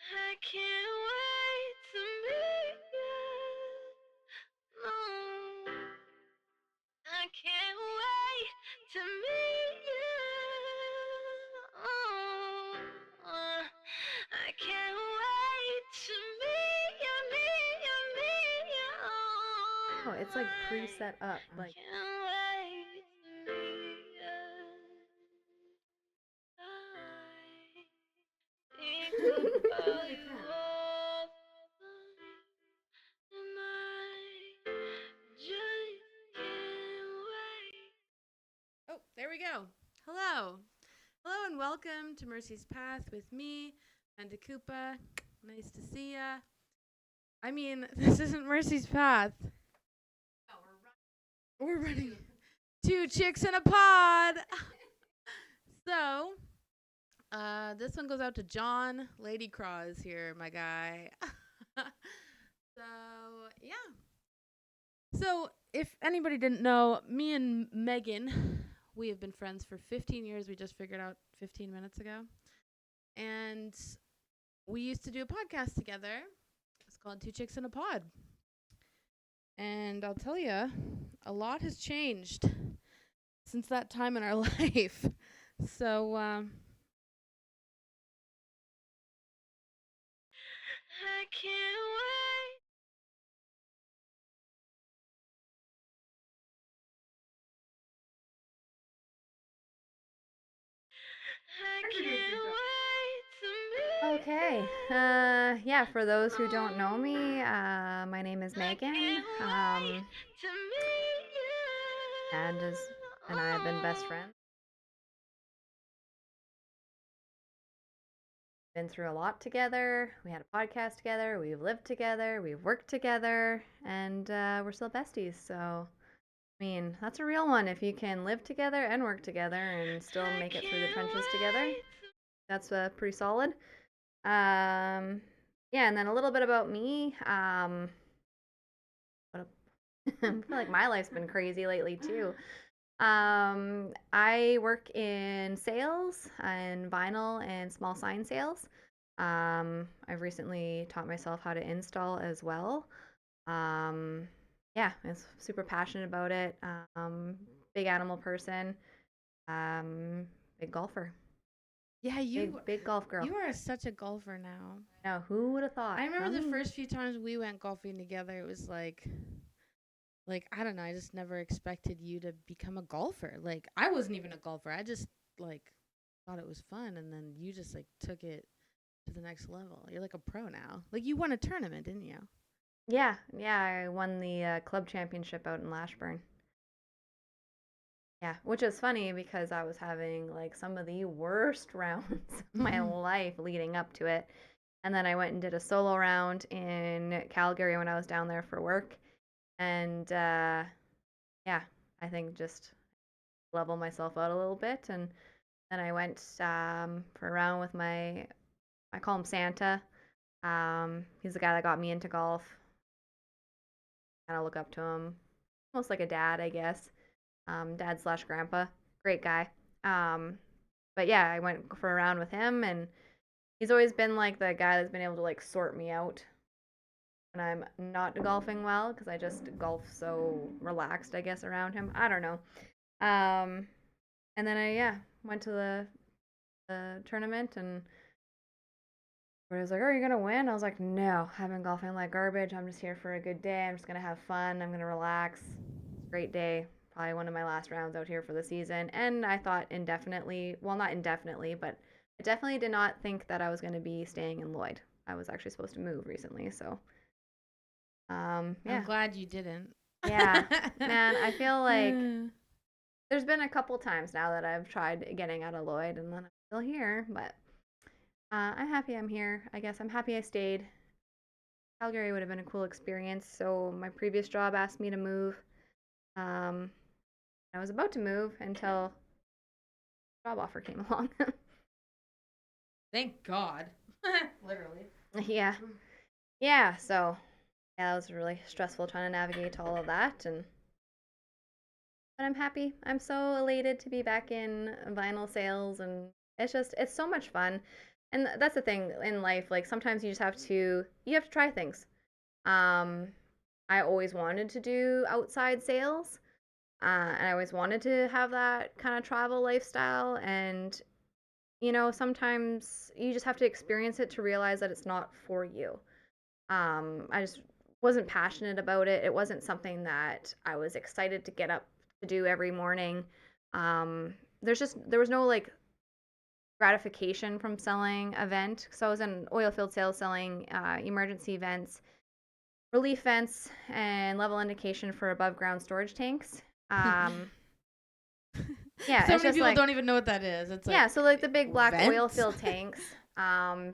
I can't wait to meet you. No, I can't wait to meet you. Oh, I can't wait to meet you, meet you, meet you. Oh, it's like preset up. I can't wait to meet you. I think about you all the time, and I just can't wait. Oh, there we go. Hello. Hello and welcome to Mercy's Path with me, Amanda Koopa. Nice to see ya. I mean, this isn't Mercy's Path. No, we're running. Two chicks in a pod. So, this one goes out to John. Lady Craw is here, my guy. So, yeah. So, if anybody didn't know, me and Megan, we have been friends for 15 years. We just figured out 15 minutes ago. And we used to do a podcast together. It's called Two Chicks in a Pod. And I'll tell you, a lot has changed since that time in our life. So, I can't wait. I can't wait to meet Okay. you. Yeah, for those who don't know me, my name is I Megan. can't wait to meet And you. as and I have been best friends. Been through a lot together. We had a podcast together. We've lived together. We've worked together, and we're still besties. So, I mean, that's a real one. If you can live together and work together and still I make it through the can't trenches together, wait. that's pretty solid. Yeah, and then a little bit about me. What I feel like my life's been crazy lately too. I work in sales and vinyl and small sign sales. I've recently taught myself how to install as well. Um, yeah, I'm super passionate about it. Big animal person. Um, Big golfer. yeah, Big golf girl. you are such a golfer now. Now, who would have thought? I remember the Huh? first few times we went golfing together, it was like I don't know, I just never expected you to become a golfer. Like I wasn't even a golfer. I just like thought it was fun and then you just like took it to the next level. You're like a pro now. Like you won a tournament, didn't you? Yeah, I won the club championship out in Lashburn. Yeah, which is funny because I was having like some of the worst rounds of my life leading up to it. And then I went and did a solo round in Calgary when I was down there for work. And yeah, I think just level myself out a little bit. And then I went for a round with I call him Santa. He's the guy that got me into golf. Kind of look up to him, almost like a dad, I guess. Dad slash grandpa. Great guy. Um, but yeah, I went for a round with him, and he's always been like the guy that's been able to like sort me out when I'm not golfing well because I just golf so relaxed, I guess, around him. I don't know. Um, and then I went to the tournament and I was like, "Are you gonna win?" I was like, "No, I've been golfing like garbage. I'm just here for a good day. I'm just gonna have fun. I'm gonna relax. Great day. Probably one of my last rounds out here for the season." And I thought indefinitely, well, not indefinitely, but I definitely did not think that I was going to be staying in Lloyd. I was actually supposed to move recently, so I'm yeah, glad you didn't. yeah, man. I feel like there's been a couple times now that I've tried getting out of Lloyd, and then I'm still here. But I'm happy I'm here. I guess I'm happy I stayed. Calgary would have been a cool experience. So my previous job asked me to move. Um, I was about to move until a job offer came along. Thank God. Literally. Yeah. Yeah, so yeah, that was really stressful trying to navigate all of that and but I'm happy. I'm so elated to be back in vinyl sales and it's so much fun. And that's the thing in life. Like sometimes you just have to try things. Um, I always wanted to do outside sales, and I always wanted to have that kind of travel lifestyle. And sometimes you just have to experience it to realize that it's not for you. I just wasn't passionate about it. It wasn't something that I was excited to get up to do every morning. Um, there was no like gratification from selling event. So I was in oil field sales selling emergency vents, relief vents, and level indication for above ground storage tanks. Yeah, So it's many just people like don't even know what that is. It's yeah, like so like the big black oil vents. field tanks.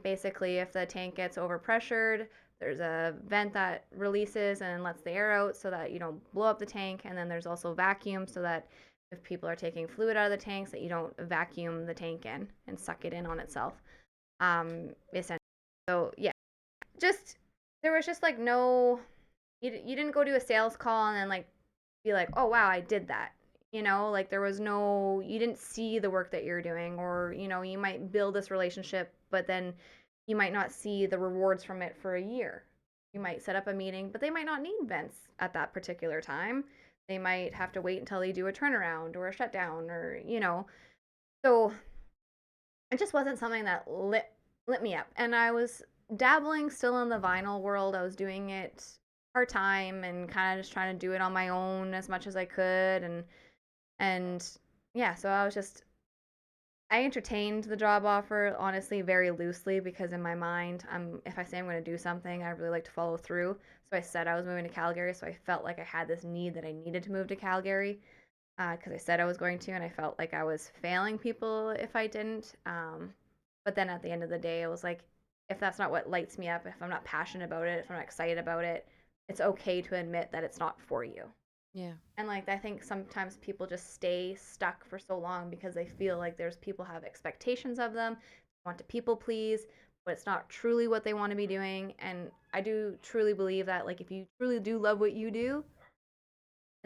Basically, if the tank gets overpressured, there's a vent that releases and lets the air out so that you don't blow up the tank. And then there's also vacuum so that if people are taking fluid out of the tanks, that you don't vacuum the tank in and suck it in on itself. Essentially. So yeah, just there was just like no, you didn't go to a sales call and then like be like, oh wow, I did that. Like there was no, you didn't see the work that you're doing, or you might build this relationship, but then you might not see the rewards from it for a year. You might set up a meeting, but they might not need vents at that particular time. They might have to wait until they do a turnaround or a shutdown, or so it just wasn't something that lit me up. And I was dabbling still in the vinyl world. I was doing it part time and kind of just trying to do it on my own as much as I could. And yeah, so I entertained the job offer honestly very loosely because in my mind, if I say I'm going to do something, I really like to follow through. So I said I was moving to Calgary, so I felt like I had this need that I needed to move to Calgary because I said I was going to, and I felt like I was failing people if I didn't. But then at the end of the day, I was like, if that's not what lights me up, if I'm not passionate about it, if I'm not excited about it, it's okay to admit that it's not for you. Yeah. And like I think sometimes people just stay stuck for so long because they feel like there's people have expectations of them, want to people please, but it's not truly what they want to be doing. And I do truly believe that like if you truly do love what you do,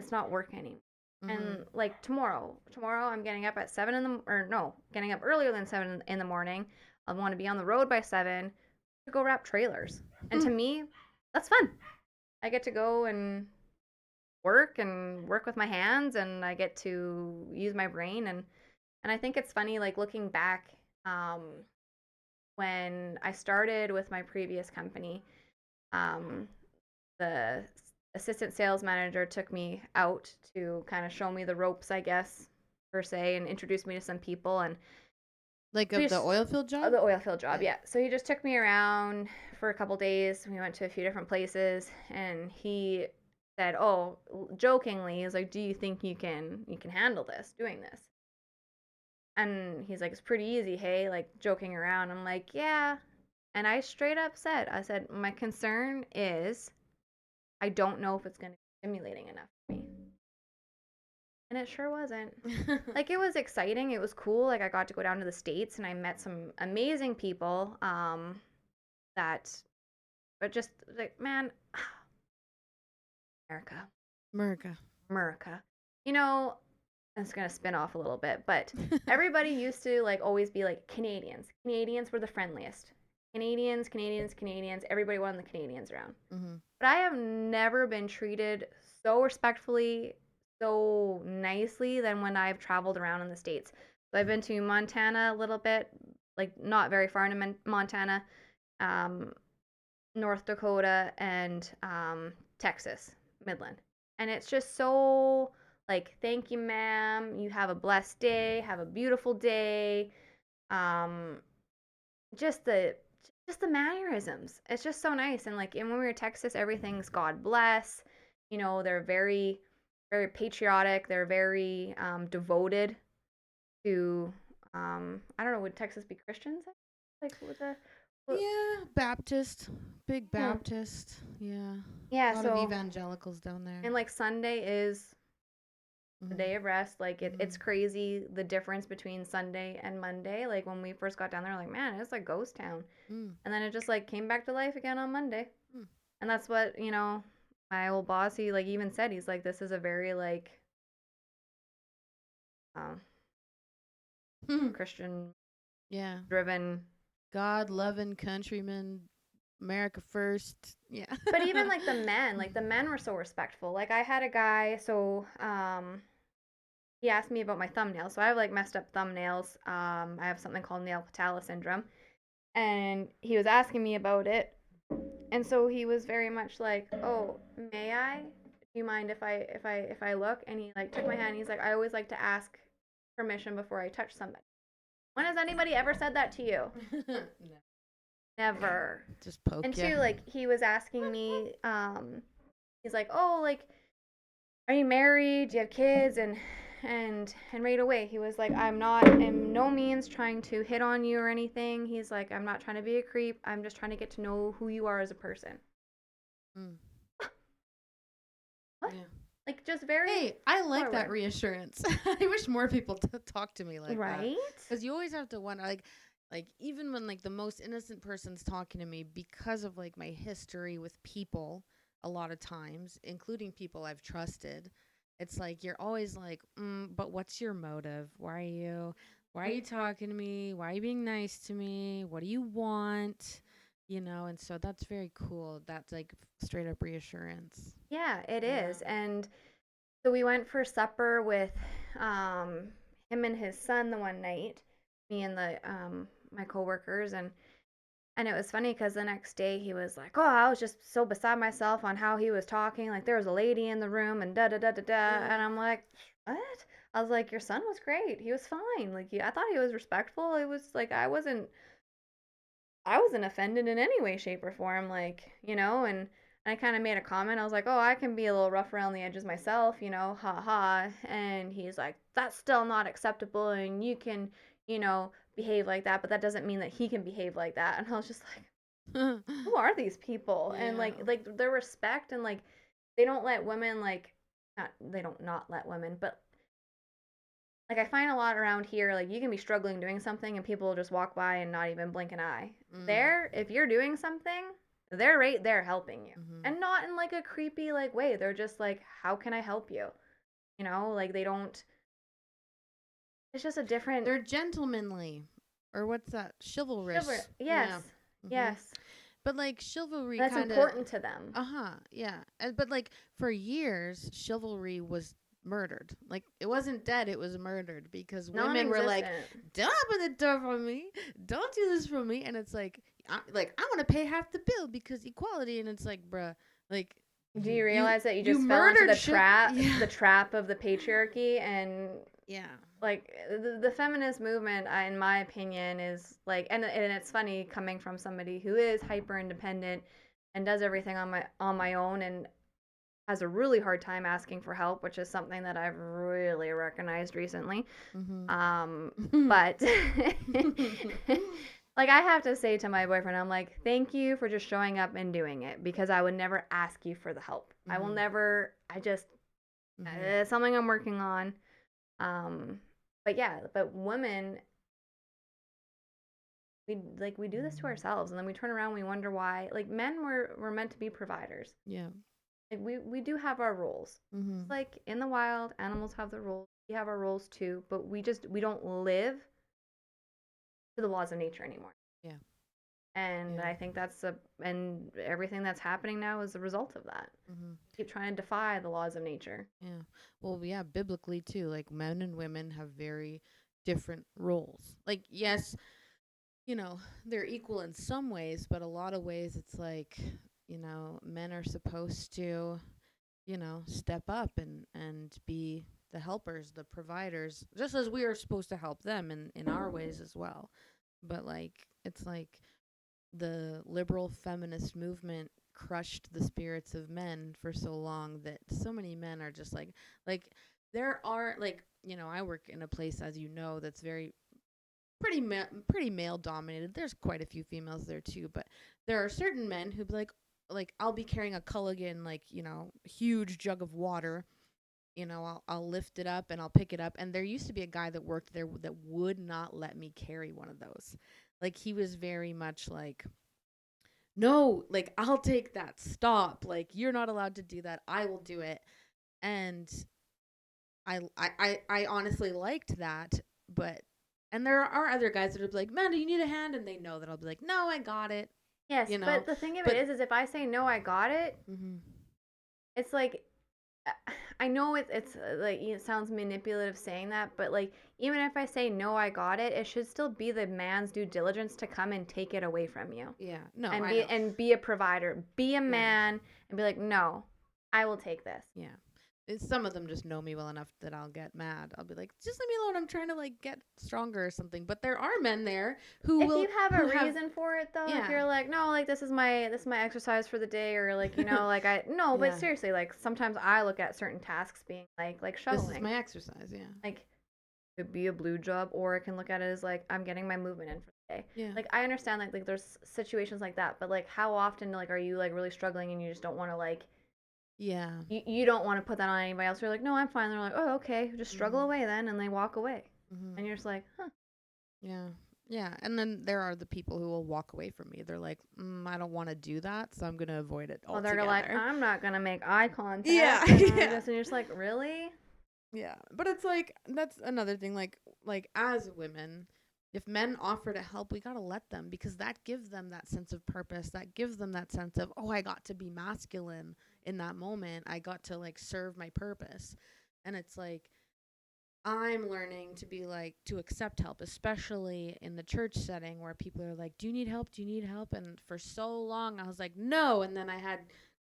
it's not work anymore. Mm-hmm. And like tomorrow I'm getting up at 7 in the or no, getting up earlier than 7 in the morning. I want to be on the road by 7 to go wrap trailers. And to me, that's fun. I get to go and work with my hands, and I get to use my brain. And I think it's funny like looking back when I started with my previous company, um, the assistant sales manager took me out to kind of show me the ropes, I guess, per se, and introduce me to some people. And Like we of the just oil field job? the oil field job, yeah. So he just took me around for a couple days. We went to a few different places, and he said, "Oh, jokingly, he's like, do you think you can handle this, doing this?" And he's like, "It's pretty easy, hey," like joking around. I'm like, "Yeah." And I straight up said, I said, "My concern is I don't know if it's going to be stimulating enough for me." And it sure wasn't. Like it was exciting, it was cool. Like I got to go down to the States and I met some amazing people that but just like man, America. America. America. You know, it's going to spin off a little bit, but everybody used to like always be like Canadians. Canadians were the friendliest. Canadians. Everybody wanted the Canadians around. Mm-hmm. But I have never been treated so respectfully, so nicely than when I've traveled around in the States. So I've been to Montana a little bit, like not very far into Montana, um, North Dakota, and Texas, Midland. And it's just so like, thank you, ma'am. You have a blessed day. Have a beautiful day. Um, just the just the mannerisms. It's just so nice. And like, and when we were in Texas, everything's God bless. They're very, very patriotic. They're very devoted to. I don't know. Would Texas be Christians? Like with the. Yeah, Baptist. Big Hmm. Baptist. Yeah. Yeah. A lot of So evangelicals down there. and like Sunday is the Mm-hmm. day of rest. Like it's Mm-hmm. crazy the difference between Sunday and Monday. Like when we first got down there, like man, it's like ghost town. Mm. And then it just like came back to life again on Monday. Mm. And that's what, my old boss, he like even said, he's like, this is a very like um, Mm. Christian Yeah. driven God loving countryman, America first. Yeah. But even like the men were so respectful. Like I had a guy, so he asked me about my thumbnails. So I have like messed up thumbnails. I have something called nail patella syndrome, and he was asking me about it. And so he was very much like, "Oh, may I? Do you mind if I look?" And he like took my hand. And he's like, "I always like to ask permission before I touch somebody." When has anybody ever said that to you? No. Never. Just poke And ya. two, like he was asking me, he's like, "Oh, like, are you married? Do you have kids?" And right away he was like, "I'm not in no means trying to hit on you or anything." He's like, "I'm not trying to be a creep. I'm just trying to get to know who you are as a person." Mm. What? Yeah. Like just very Hey, I like that forward. reassurance. I wish more people talk to me like that. Right? Because you always have to wonder, like even when like the most innocent person's talking to me, because of like my history with people, a lot of times, including people I've trusted, it's like you're always like, but what's your motive? Why are you talking to me? Why are you being nice to me? What do you want? You know, and so that's very cool. That's like straight up reassurance. Yeah, it Yeah. is. And so we went for supper with um him and his son the one night, me and the my coworkers, and it was funny because the next day he was like, "Oh, I was just so beside myself on how he was talking. Like there was a lady in the room and da da da da da." And I'm like, "What?" I was like, "Your son was great. He was fine. Like I thought he was respectful. It was like I wasn't offended in any way, shape, or form. Like and I kind of made a comment. I was like, "Oh, I can be a little rough around the edges myself. Ha ha." And he's like, "That's still not acceptable, and you can." Behave like that, but that doesn't mean that he can behave like that. And I was just like, who are these people? And Yeah. like their respect, and like they don't let women, like, not they don't not let women, but like I find a lot around here, like you can be struggling doing something and people will just walk by and not even blink an eye. There, if you're doing something, they're right there helping you. And not in like a creepy like way. They're just like, how can I help you? Like they don't, it's just a different They're gentlemanly, or what's that? Chivalrous. chivalry. Yes. Yeah. Yes. But like chivalry, That's kind of. important to them. Yeah. But like for years, chivalry was murdered. Like it wasn't dead; it was murdered because women were like, Non-existent. "Don't open the door for me. Don't do this for me." And it's like, I want to pay half the bill because equality. And it's like, bruh, like. Do you realize that you just fell into murdered the trap, Yeah. the trap of the patriarchy? And Yeah. like the feminist movement, in my opinion, is like, and it's funny coming from somebody who is hyper independent and does everything on my own and has a really hard time asking for help, which is something that I've really recognized recently. But like I have to say to my boyfriend, I'm like, thank you for just showing up and doing it because I would never ask you for the help. I will never. It's something I'm working on. But yeah, but women, we do this to ourselves, and then we turn around and we wonder why. Like men were meant to be providers. Yeah. Like we do have our roles. It's like in the wild, animals have their roles. We have our roles too, but we don't live to the laws of nature anymore. Yeah. And Yeah. I think and everything that's happening now is a result of that. Keep trying to defy the laws of nature. Yeah. Well, yeah, biblically too, like men and women have very different roles. Like, yes, they're equal in some ways, but a lot of ways it's like, men are supposed to, step up and be the helpers, the providers, just as we are supposed to help them in our ways as well. But like, it's like the liberal feminist movement crushed the spirits of men for so long that so many men are just like there are like I work in a place, as that's very pretty male dominated. There's quite a few females there too, but there are certain men who be like I'll be carrying a Culligan, like huge jug of water. I'll lift it up and I'll pick it up. And there used to be a guy that worked there that would not let me carry one of those. Like he was very much like, no, like I'll take that. Stop. Like you're not allowed to do that. I will do it. And I honestly liked that, but And there are other guys that will be like, "Man, do you need a hand?" And they know that I'll be like, "No, I got it." Yes, You know. but the thing of it But is if I say no, I got it, mm-hmm. it's like I know it's like it sounds manipulative saying that, but like even if I say no, I got it, it should still be the man's due diligence to come and take it away from you Yeah. No, and I know. be a provider, be a Yeah. man, and be like, no, I will take this. Yeah. Some of them just know me well enough that I'll get mad. I'll be like, just leave me alone. I'm trying to like get stronger or something. But there are men there who If will you have a reason for it though, if yeah. you're like, no, like this is my exercise for the day, or like like I no, but Yeah. seriously, like sometimes I look at certain tasks being like This shoveling. is my exercise, yeah. Like could be a blue job, or I can look at it as like I'm getting my movement in for the day. Yeah. Like I understand like there's situations like that, but like how often like are you like really struggling and you just don't want to like Yeah. you don't want to put that on anybody else. You're like, no, I'm fine. They're like, oh, okay, just struggle away then, and they walk away, and you're just like, huh. Yeah. Yeah. And then there are the people who will walk away from me. They're like, I don't want to do that, so I'm going to avoid it Well, altogether. they're like, I'm not gonna make eye contact. Yeah. And Yeah. and you're just like, really? Yeah. But it's like, that's another thing. Like as women, if men offer to help, we got to let them, because that gives them that sense of purpose. That gives them that sense of, oh, I got to be masculine in that moment. I got to like serve my purpose. And it's like, I'm learning to be like, to accept help, especially in the church setting where people are like, do you need help? Do you need help? And for so long, I was like, no. And then I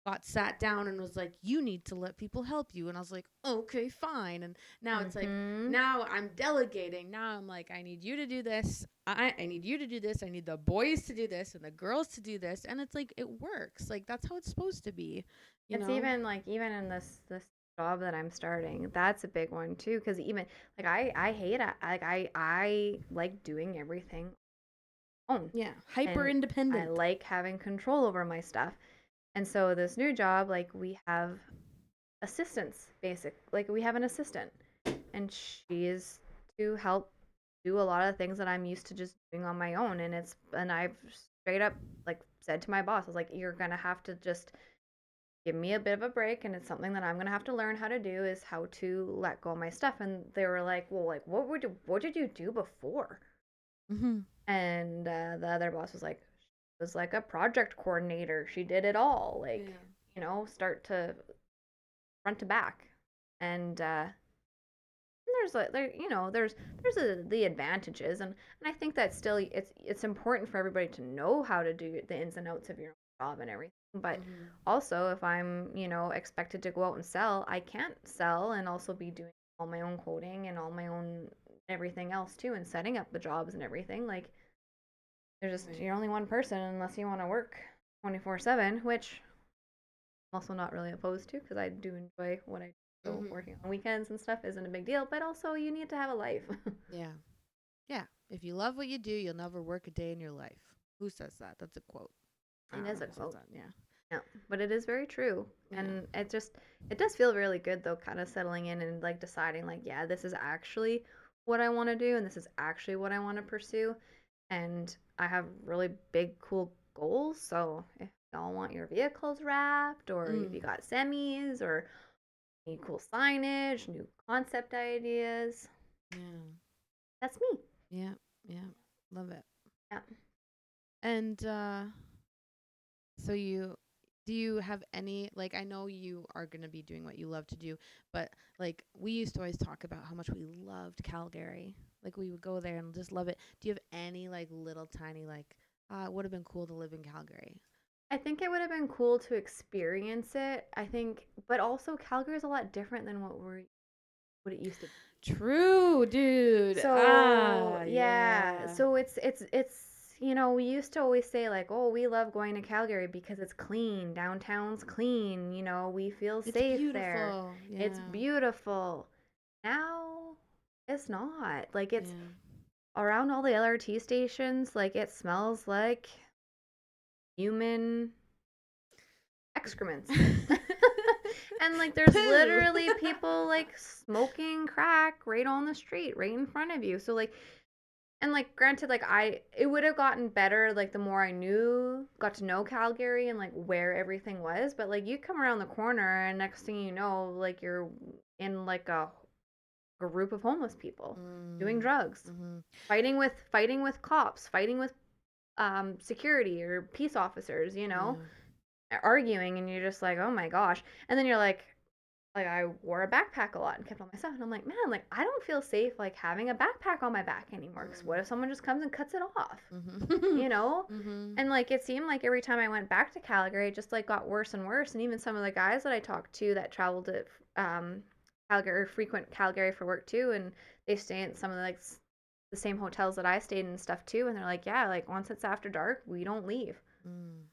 got sat down and was like, you need to let people help you. And I was like, okay, fine. And now it's like, now I'm delegating. Now I'm like, I need you to do this. I need you to do this. I need the boys to do this and the girls to do this. And it's like, it works. Like, that's how it's supposed to be. You know? Even like even in this job that I'm starting, that's a big one too. Because even like I hate it. Like I like doing everything on. Yeah, hyper And independent. I like having control over my stuff. And so this new job, like we have assistants, like we have an assistant, and she is to help do a lot of things that I'm used to just doing on my own. And I've straight up like said to my boss, I was like, you're gonna have to just give me a bit of a break, and it's something that I'm gonna have to learn how to do, is how to let go of my stuff. And they were like, well, like what did you do before? And the other boss was like, she was like a project coordinator. She did it all, like start to front to back. And there's like the advantages, and I think that still it's important for everybody to know how to do the ins and outs of your own job and everything. But also, if I'm expected to go out and sell, I can't sell and also be doing all my own coding and all my own everything else too, and setting up the jobs and everything. Like there's just you're only one person unless you want to work 24/7, which I'm also not really opposed to, because I do enjoy what I do. So working on weekends and stuff isn't a big deal, but also you need to have a life. Yeah. Yeah. If you love what you do, you'll never work a day in your life. Who says that? That's a quote. It is a quote. Yeah. Yeah, but it is very true. Yeah. And it does feel really good though, kind of settling in and like deciding like, yeah, this is actually what I want to do, and this is actually what I want to pursue. And I have really big, cool goals. So if y'all want your vehicles wrapped, or if you got semis, or need cool signage, new concept ideas, that's me. Yeah, yeah, love it. Yeah. And so do you have any, like, I know you are going to be doing what you love to do, but like we used to always talk about how much we loved Calgary. Like we would go there and just love it. Do you have any like little tiny like it would have been cool to live in Calgary? I think it would have been cool to experience it. I think, but also Calgary is a lot different than what it used to be. True, dude. So yeah. So it's we used to always say like, oh, we love going to Calgary because it's clean, downtown's clean, we feel safe there. Yeah. It's beautiful. Now it's not. Like it's around all the LRT stations, like it smells like human excrements. And like there's literally people like smoking crack right on the street, right in front of you. So like, and like granted, like it would have gotten better like the more I got to know Calgary and like where everything was. But like you come around the corner and next thing you know, like you're in like a group of homeless people doing Mm. drugs, Mhm. fighting with cops, fighting with security or peace officers, Yeah. arguing, and you're just like, oh my gosh. And then you're like I wore a backpack a lot and kept on my stuff, and I'm like, man, like I don't feel safe like having a backpack on my back anymore. Because what if someone just comes and cuts it off? Mhm. You know? Mhm. And like it seemed like every time I went back to Calgary, it just like got worse and worse. And even some of the guys that I talked to that traveled to um, Calgary, frequent Calgary for work too, and they stay in some of the like the same hotels that I stayed in and stuff too. And they're like, yeah, like once it's after dark, we don't leave. Mm.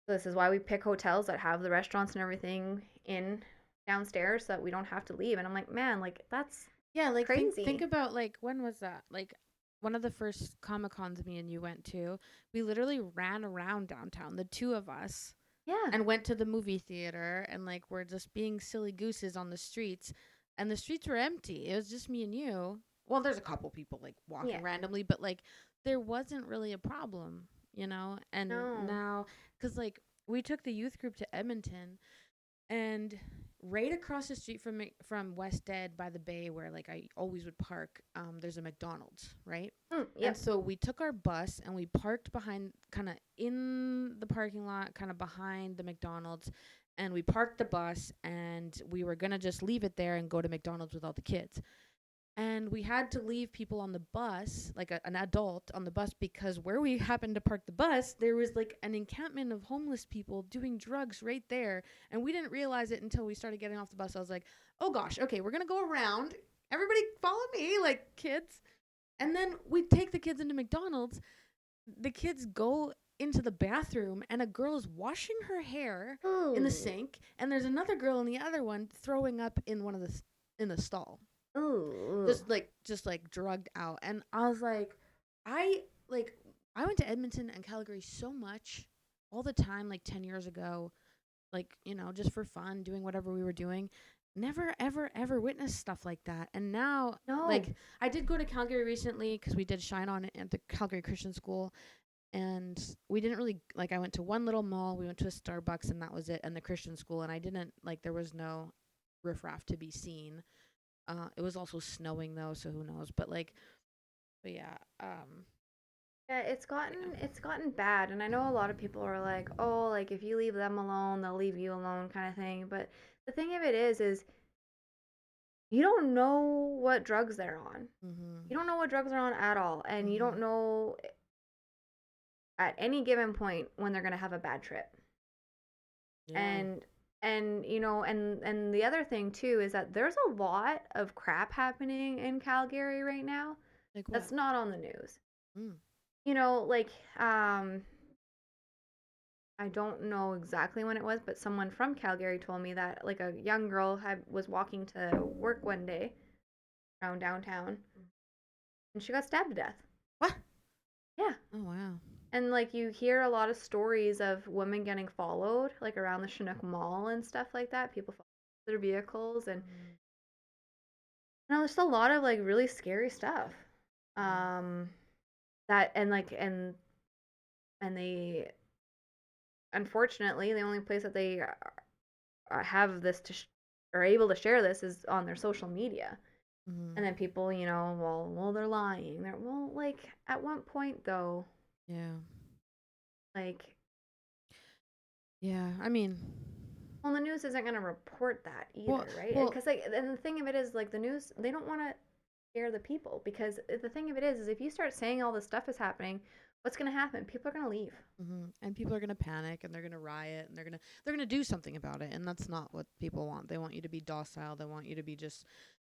So this is why we pick hotels that have the restaurants and everything in downstairs so that we don't have to leave. And I'm like, man, like that's Yeah, like think crazy. about like when was that? Like one of the first Comic Cons me and you went to, we literally ran around downtown, the two of us, Yeah. and went to the movie theater and like we're just being silly gooses on the streets and the streets were empty. It was just me and you. Well, there's a couple people like Yeah. walking randomly, but like there wasn't really a problem, you know? And No. now cuz like we took the youth group to Edmonton and right across the street from West Ed by the bay where like I always would park, there's a McDonald's, right? And Yep. so we took our bus and we parked behind, kind of in the parking lot, kind of behind the McDonald's. And we parked the bus and we were going to just leave it there and go to McDonald's with all the kids. And we had to leave people on the bus, like an adult on the bus, because where we happened to park the bus, there was like an encampment of homeless people doing drugs right there. And we didn't realize it until we started getting off the bus. I was like, oh gosh, okay, we're going to go around. Everybody follow me, like kids. And then we take the kids into McDonald's. The kids go into the bathroom, and a girl is washing her hair in the Ooh. sink, and there's another girl in the other one throwing up in one of in the stall, Ooh. just like drugged out. And I was I like I went to Edmonton and Calgary so much all the time, like 10 years ago, like, just for fun, doing whatever we were doing. Never, ever, ever witnessed stuff like that. And now, No. like, I did go to Calgary recently because we did Shine On at the Calgary Christian School. And we didn't really, like, I went to one little mall, we went to a Starbucks, and that was it, and the Christian school. And I didn't, like, there was no riffraff to be seen. It was also snowing, though, so who knows. But yeah, Yeah, yeah. it's gotten bad, and I know a lot of people are like, "Oh, like if you leave them alone, they'll leave you alone," kind of thing. But the thing of it is you don't know what drugs they're on. Mm-hmm. You don't know what drugs they're on at all, and you Mm-hmm. don't know at any given point when they're gonna have a bad trip. Yeah. And and the other thing too is that there's a lot of crap happening in Calgary right now Like what? that's not on the news. Mm. Like I don't know exactly when it was, but someone from Calgary told me that like a young girl was walking to work one day around downtown and she got stabbed to death. What? Yeah. Oh, wow. And like you hear a lot of stories of women getting followed like around the Chinook Mall and stuff like that. People follow their vehicles and Mm. no, there's a lot of like really scary stuff. Yeah. Um that and they unfortunately the only place that they have this are able to share this is on their social media. Mm-hmm. And then people, well, they're lying. Well, like at one point though, Yeah. like, Yeah. I mean, well, the news isn't gonna report that well, either, right? well, Because like, and the thing of it is, like, the news they don't want to scare the people because the thing of it is if you start saying all this stuff is happening, what's gonna happen? People are gonna leave. and people are gonna panic and they're gonna riot and they're gonna do something about it, and that's not what people want. They want you to be docile. They want you to be just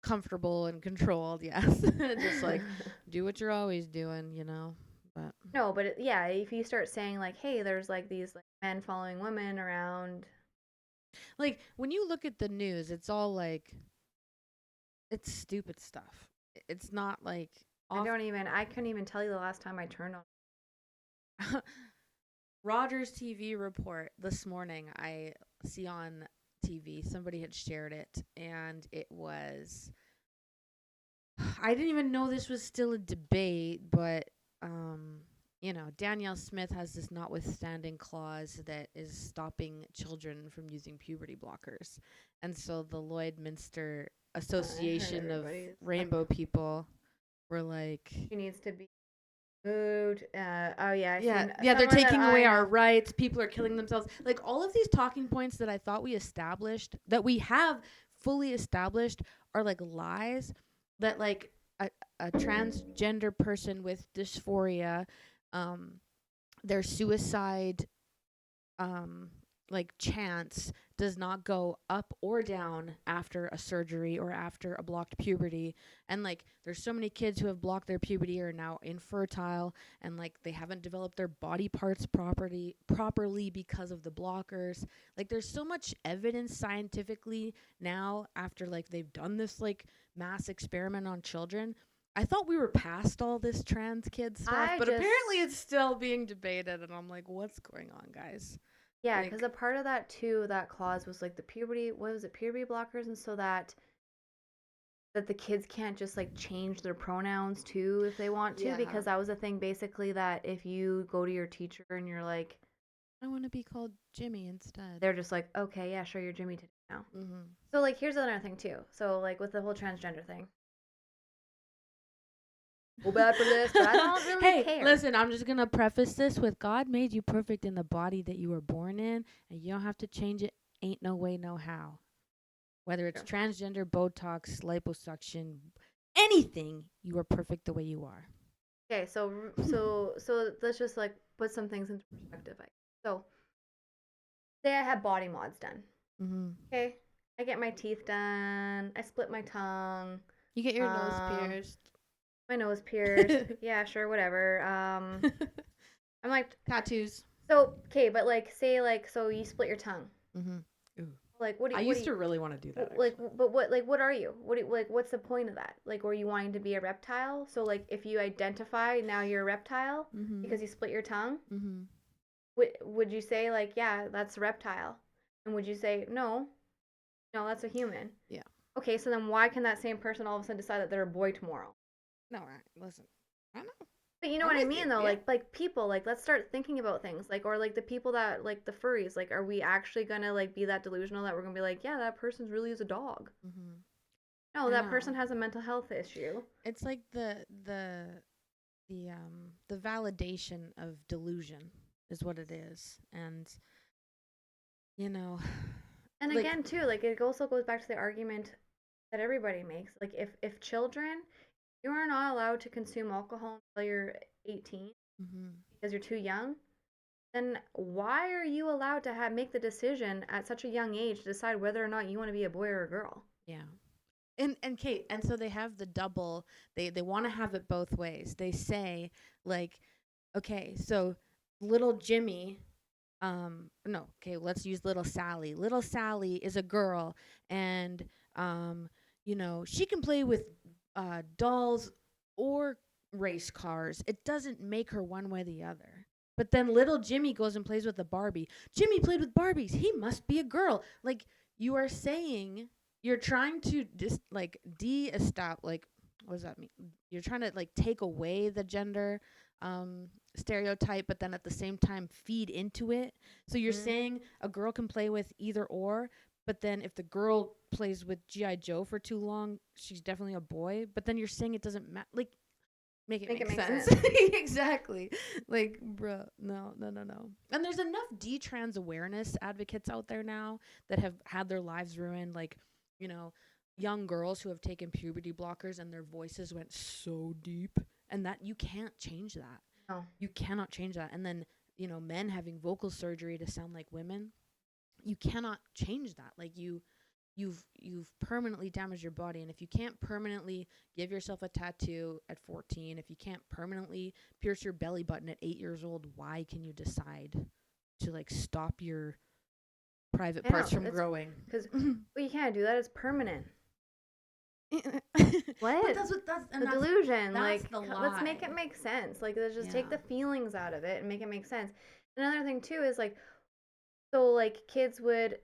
comfortable and controlled. Yes, just like do what you're always doing, But No, but yeah, if you start saying like, hey, there's like these like men following women around. like when you look at the news, it's all like it's stupid stuff. It's not like off. I couldn't even tell you the last time I turned on. Rogers TV report this morning. I see on TV somebody had shared it, and it was. I didn't even know this was still a debate, but Danielle Smith has this notwithstanding clause that is stopping children from using puberty blockers, and so the Lloydminster association of everybody's rainbow people were like, she needs to be moved. Oh yeah, yeah, seen yeah, they're someone that taking away I our know. rights. People are killing themselves. Like all of these talking points that I thought we established, that we have fully established, are like lies. That like a, a transgender person with dysphoria, um, their suicide like chance does not go up or down after a surgery or after a blocked puberty. And like there's so many kids who have blocked their puberty are now infertile, and like they haven't developed their body parts properly because of the blockers. Like there's so much evidence scientifically now, after like they've done this like mass experiment on children. I thought we were past all this trans kid stuff, but apparently it's still being debated, and I'm like, what's going on, guys? Yeah, Like, because a part of that too, that clause was like the puberty. What was it? Puberty blockers, and so that the kids can't just like change their pronouns too if they want to, yeah, because that was a thing basically that if you go to your teacher and you're like, I want to be called Jimmy instead. they're just like, okay, yeah, sure, you're Jimmy today now. Mm-hmm. So like, here's another thing too. So like with the whole transgender thing. Feel bad for this, but I don't really Hey, care. listen, I'm just gonna preface this with God made you perfect in the body that you were born in, and you don't have to change it. Ain't no way, no how. Whether it's Sure. transgender, Botox, liposuction, anything, you are perfect the way you are. Okay, so let's just like put some things into perspective. So say I have body mods done. Mm-hmm. Okay, I get my teeth done. I split my tongue. You get your nose Um, pierced. My nose pierced. Yeah, sure, whatever. I'm like, Tattoos. so okay, but like, say like, so you split your tongue. Mm-hmm. Ooh. Like, what do I you, what do used you, to really want to do that. like, Actually. but what are you? What do you, like, what's the point of that? Like, were you wanting to be a reptile? So like, if you identify now you're a reptile Mm-hmm. because you split your tongue, Mm-hmm. would you say like, yeah, that's a reptile, and would you say no, no, that's a human? Yeah. Okay, so then why can that same person all of a sudden decide that they're a boy tomorrow? No, listen. I know. But you know I'm what I with you, mean though, yeah. like people, like let's start thinking about things. Like or like the people that like the furries, like are we actually gonna like be that delusional that we're gonna be like, yeah, that person really is a dog. Mm-hmm. No, I that know. person has a mental health issue. It's like the validation of delusion is what it is. And you know, And like again too, like it also goes back to the argument that everybody makes. Like if children, you are not allowed to consume alcohol until you're 18 mm-hmm. because you're too young, then why are you allowed to have make the decision at such a young age to decide whether or not you want to be a boy or a girl? Yeah. And Kate, and so they have the double, they want to have it both ways. They say like, okay, so little Jimmy, no, okay, let's use little Sally. Little Sally is a girl, and you know, she can play with dolls or race cars. It doesn't make her one way or the other. But then little Jimmy goes and plays with a Barbie. Jimmy played with Barbies. He must be a girl. Like you are saying, you're trying to like like what does that mean? You're trying to like take away the gender stereotype, but then at the same time feed into it. So you're saying a girl can play with either or, but then if the girl plays with G.I. Joe for too long, she's definitely a boy. But then you're saying it doesn't matter. Like, make it make sense. Exactly. Like, bruh, no. And there's enough detrans awareness advocates out there now that have had their lives ruined. Like, you know, young girls who have taken puberty blockers and their voices went so deep, and that you can't change that. No. You cannot change that. And then, you know, men having vocal surgery to sound like women, you cannot change that. Like you've permanently damaged your body, and if you can't permanently give yourself a tattoo at 14, if you can't permanently pierce your belly button at 8 years old, why can you decide to like stop your private parts from growing? Because well, you can't do that. It's permanent. What? But that's the delusion. That's like, the lie. let's make it make sense. Like, let's just take the feelings out of it and make it make sense. Another thing too is like, so like kids would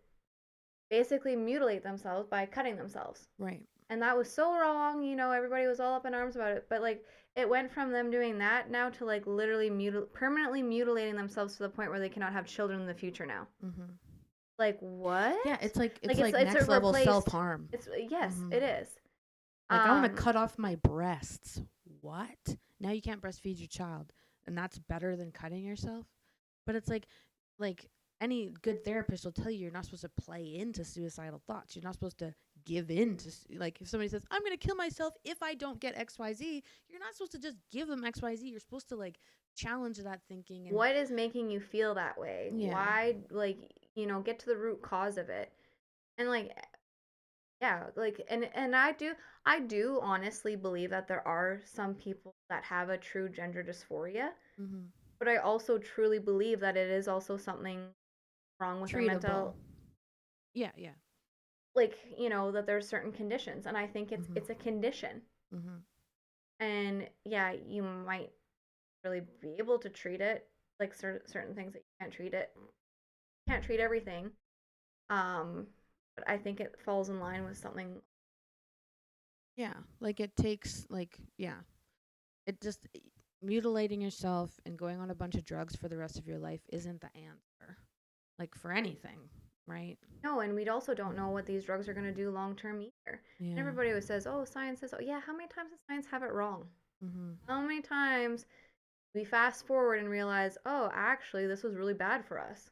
basically mutilate themselves by cutting themselves. Right. And that was so wrong. You know, everybody was all up in arms about it. But like, it went from them doing that now to like literally permanently mutilating themselves to the point where they cannot have children in the future now. Mm-hmm. Like what? Yeah, it's like it's next a level replaced. self-harm. It's yes, Mhm. it is. Like, I want to cut off my breasts. What? Now you can't breastfeed your child, and that's better than cutting yourself? But it's like any good therapist will tell you you're not supposed to play into suicidal thoughts. You're not supposed to give in to like if somebody says I'm going to kill myself if I don't get XYZ, you're not supposed to just give them XYZ. You're supposed to like challenge that thinking and What is making you feel that way? yeah. Why, like, get to the root cause of it. And like, yeah, like, and I do honestly believe that there are some people that have a true gender dysphoria, Mhm. but I also truly believe that it is also something wrong with their Treatable. mental, Yeah, yeah. like, that there's certain conditions, and I think it's Mhm. it's a condition. Mhm. And yeah, you might really be able to treat it, like certain things that you can't treat everything. But I think it falls in line with something. Yeah, like it takes like yeah. It just mutilating yourself and going on a bunch of drugs for the rest of your life isn't the answer. Like for anything, right? No, and we also don't know what these drugs are going to do long term either. And Yeah. everybody always says, "Oh, science says." Oh, yeah. How many times does science have it wrong? Mhm. How many times we fast forward and realize, oh, actually, this was really bad for us,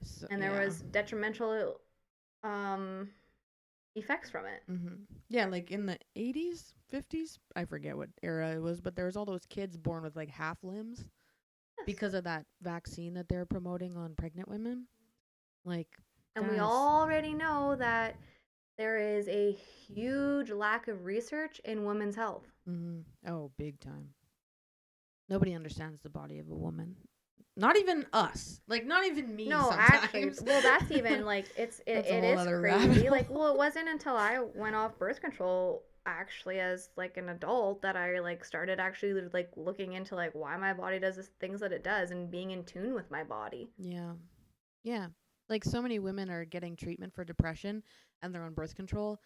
So, and there yeah. was detrimental um, effects from it. Yeah, like in the 80s, 50s, I forget what era it was, but there was all those kids born with like half limbs Yes. because of that vaccine that they're promoting on pregnant women. Like, And we guys. already know that there is a huge lack of research in women's health. Oh, big time. Nobody understands the body of a woman. Not even us. Like, not even me No, actually, sometimes. well, that's even like That's a it whole is other rabbit crazy. hole. Like, well, it wasn't until I went off birth control actually as like an adult that I like started actually like looking into like why my body does the things that it does and being in tune with my body. Yeah. Yeah. Like, so many women are getting treatment for depression and they're on birth control.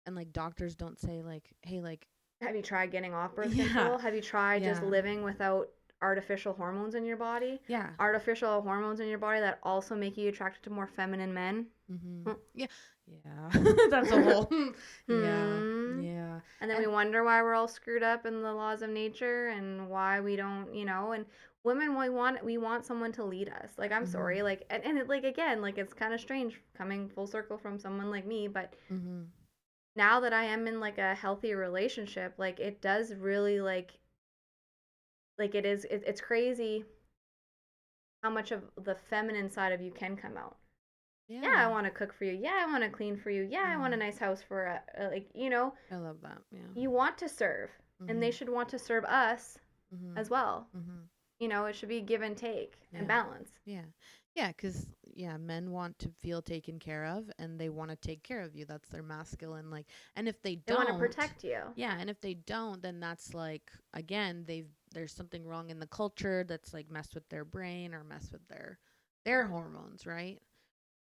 And, like, doctors don't say, like, hey, like, Have you tried getting off birth yeah. control? Have you tried just Yeah. living without artificial hormones in your body? Yeah. Artificial hormones in your body that also make you attracted to more feminine men? Yeah. Yeah. That's a whole. Yeah. Hmm. Yeah. And then we And, wonder why we're all screwed up in the laws of nature and why we don't, and women we want someone to lead us. Like I'm sorry, like and it, like again, like it's kind of strange coming full circle from someone like me, but now that I am in like a healthy relationship, like it does really like it's crazy how much of the feminine side of you can come out. Yeah, I yeah. want to cook for you. Yeah, I want to clean for you. Yeah, I want a nice house for like I love that. Yeah. you want to serve, and they should want to serve us as well. Mhm. It should be give and take and Yeah. balance. Yeah. Yeah, cuz yeah, men want to feel taken care of and they want to take care of you. That's their masculine like. And if they They want to don't, protect you. yeah, and if they don't, then that's like again, there's something wrong in the culture that's like messed with their brain or messed with their hormones, right?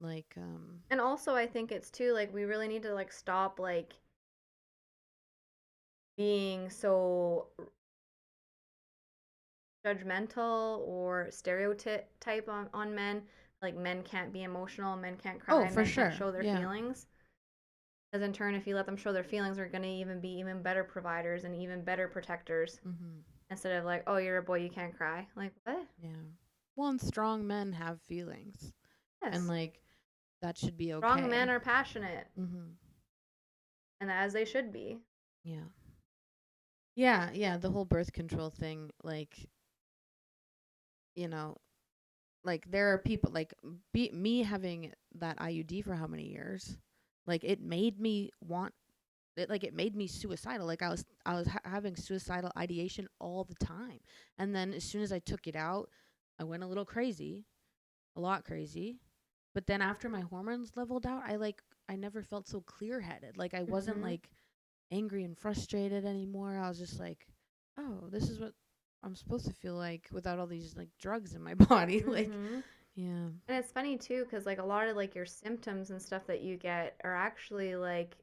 Like And also, I think it's too like we really need to like stop like being so judgmental or stereotype on men. Like men can't be emotional, men can't oh, cry, for men can't sure. show their Yeah. feelings. Because in turn, if you let them show their feelings, they're gonna even be even better providers and even better protectors. Instead of like, oh, you're a boy, you can't cry. Like what? Yeah. Well, and strong men have feelings. And Yes, like that should be strong okay. men are passionate, and as they should be. Yeah. Yeah, yeah, the whole birth control thing like, you know, like there are people like me having that IUD for how many years? Like it made me want it like it made me suicidal. Like I was having suicidal ideation all the time. And then as soon as I took it out, I went a little crazy, a lot crazy. But then after my hormones leveled out, I never felt so clear-headed. Like I wasn't Hmm. like angry and frustrated anymore. I was just like, "Oh, this is what I'm supposed to feel like without all these like drugs in my body." Like, Hmm. yeah. And it's funny too, because like a lot of like your symptoms and stuff that you get are actually like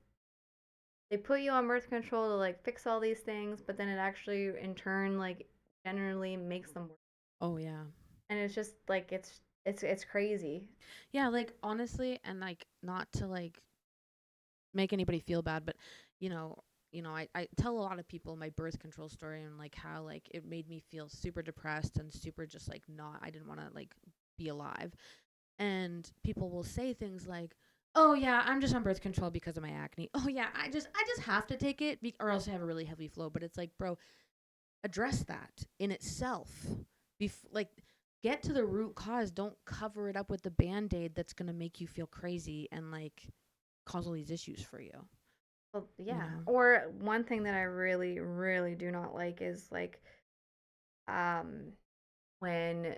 they put you on birth control to like fix all these things, but then it actually in turn like generally makes them worse. Oh, yeah. And it's just like it's it's crazy. Yeah, like honestly, and like not to like make anybody feel bad, but you know, I tell a lot of people my birth control story and like how like it made me feel super depressed and super just like not I didn't want to like be alive. And people will say things like, "Oh yeah, I'm just on birth control because of my acne. Oh yeah, I just have to take it or else I have a really heavy flow." But it's like, bro, address that in itself. Like get to the root cause. Don't cover it up with the band-aid that's going to make you feel crazy and like cause all these issues for you. Well, You yeah. know. Or one thing that I really, really do not like is like um when